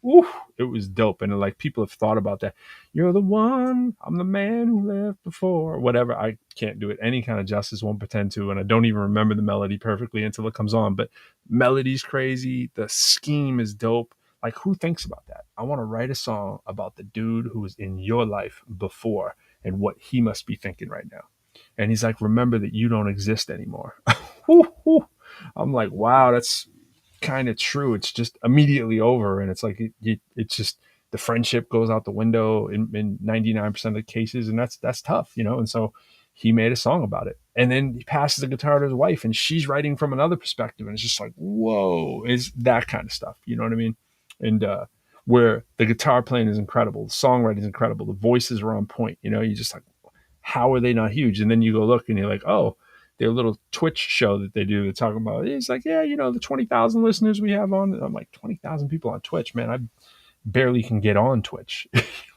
Ooh, it was dope. And like people have thought about that. You're the one, I'm the man who left before, whatever. I can't do it any kind of justice, won't pretend to. And I don't even remember the melody perfectly until it comes on. But melody's crazy. The scheme is dope. Like, who thinks about that? I want to write a song about the dude who was in your life before and what he must be thinking right now. And he's like, remember that you don't exist anymore. I'm like, wow, that's kind of true. It's just immediately over, and it's like it's just the friendship goes out the window in 99% of the cases, and that's tough, and so he made a song about it, and then he passes the guitar to his wife, and she's writing from another perspective, and it's just like, whoa, is that kind of stuff, you know what I mean? And where the guitar playing is incredible, the songwriting is incredible, the voices are on point, you're just like, how are they not huge? And then you go look and you're like, oh, their little Twitch show that they do, they're talking about, it's like, yeah, the 20,000 listeners we have on. I'm like, 20,000 people on Twitch, man. I barely can get on Twitch.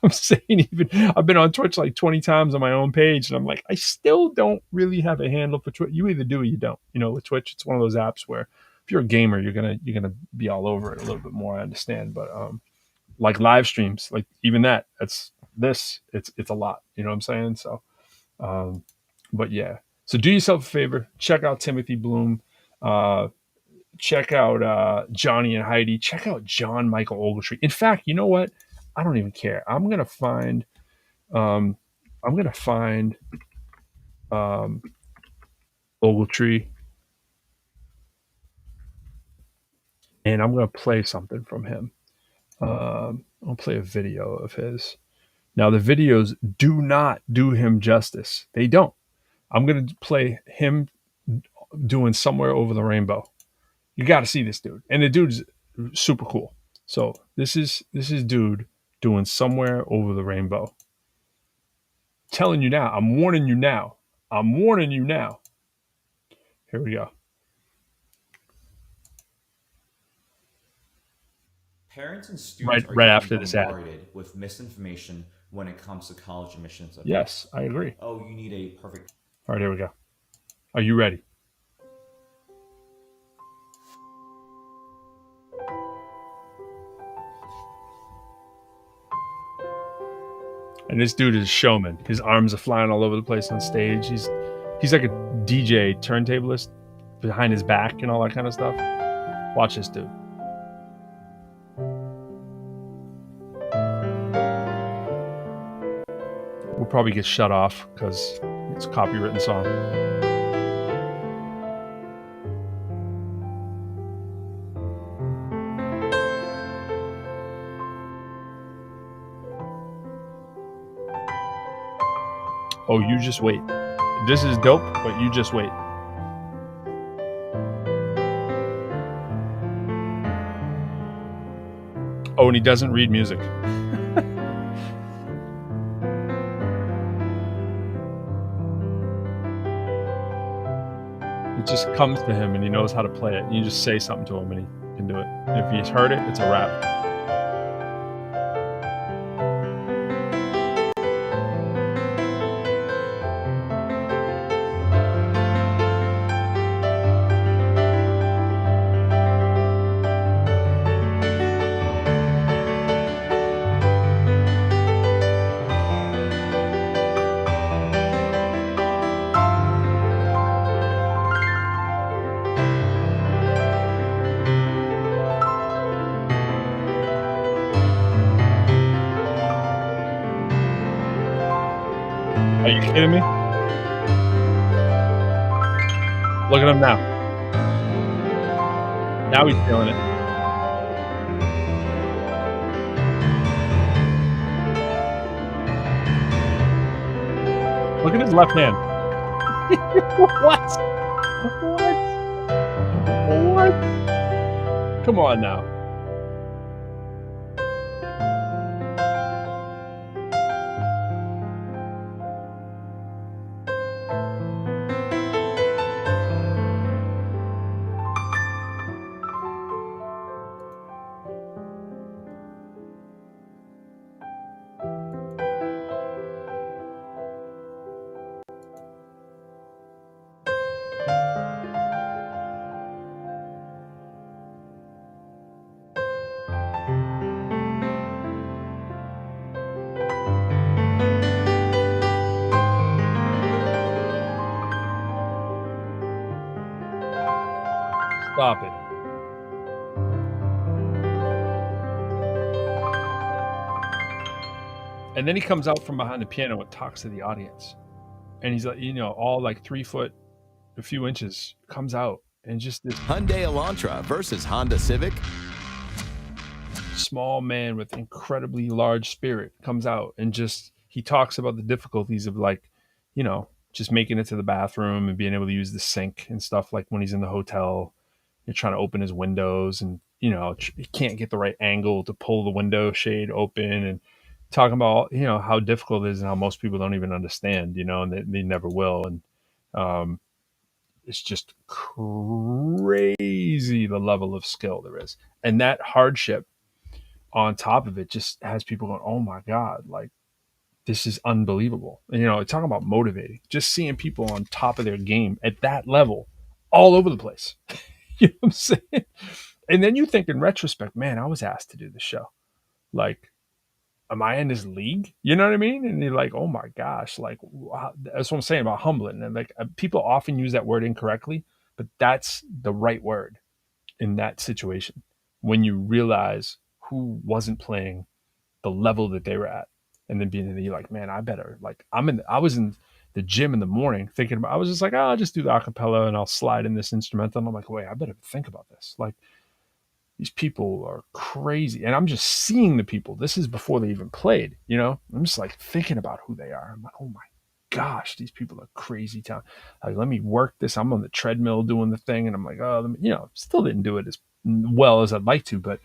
I'm saying, even I've been on Twitch like 20 times on my own page, and I'm like, I still don't really have a handle for Twitch. You either do or you don't. With Twitch, it's one of those apps where if you're a gamer, you're gonna be all over it a little bit more. I understand, but like live streams, like even it's a lot. You know what I'm saying? So, but yeah. So do yourself a favor, check out Timothy Bloom, check out Johnny and Heidi, check out John Michael Ogletree. In fact, you know what? I don't even care. I'm gonna find Ogletree, and I'm gonna play something from him. I'll play a video of his. Now the videos do not do him justice. They don't. I'm going to play him doing Somewhere Over the Rainbow. You got to see this dude. And the dude's super cool. So this is dude doing Somewhere Over the Rainbow. Telling you now. I'm warning you now. Here we go. Parents and students right are after getting this ad. bombarded with misinformation when it comes to college admissions. Yes, I agree. Oh, you need a perfect... All right, here we go. Are you ready? And this dude is a showman. His arms are flying all over the place on stage. He's like a DJ turntablist behind his back and all that kind of stuff. Watch this dude. We'll probably get shut off because it's a copywritten song. Oh, you just wait. This is dope, but you just wait. Oh, and he doesn't read music. It just comes to him and he knows how to play it. You just say something to him and he can do it. And if he's heard it, it's a wrap. Are you kidding me? Look at him now. Now he's feeling it. Look at his left hand. What? What? Come on now. Stop it. And then he comes out from behind the piano and talks to the audience. And he's like, all like 3 foot, a few inches, comes out and just this Hyundai Elantra versus Honda Civic. small man with incredibly large spirit comes out and just he talks about the difficulties of like, just making it to the bathroom and being able to use the sink and stuff, like when he's in the hotel, you're trying to open his windows and he can't get the right angle to pull the window shade open, and talking about how difficult it is and how most people don't even understand, and they never will. And it's just crazy the level of skill there is, and that hardship on top of it just has people going, oh my God, like this is unbelievable. And, talking about motivating, just seeing people on top of their game at that level all over the place. You know what I'm saying? And then you think in retrospect, man, I was asked to do the show. Like, am I in this league? You know what I mean? And you're like, oh my gosh, like wow. That's what I'm saying about humbling. And like people often use that word incorrectly, but that's the right word in that situation. When you realize who wasn't playing the level that they were at, and then being you're like, man, I better, like I was in the gym in the morning thinking about, I was just like, I'll just do the acapella and I'll slide in this instrumental. And I'm like, wait, I better think about this. Like these people are crazy. And I'm just seeing the people. This is before they even played, I'm just like thinking about who they are. I'm like, oh my gosh, these people are crazy town. Like, let me work this. I'm on the treadmill doing the thing. And I'm like, oh, still didn't do it as well as I'd like to, but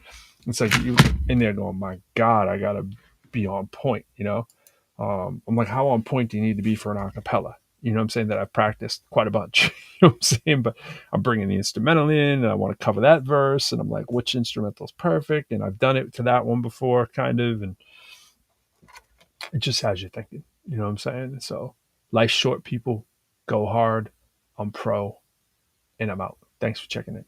it's like you in there going, my God, I got to be on point, I'm like, how on point do you need to be for an acapella? You know what I'm saying? That I've practiced quite a bunch, you know what I'm saying? But I'm bringing the instrumental in and I want to cover that verse. And I'm like, which instrumental is perfect? And I've done it to that one before, kind of. And it just has you thinking, you know what I'm saying? So life's short, people. Go hard. I'm pro and I'm out. Thanks for checking in.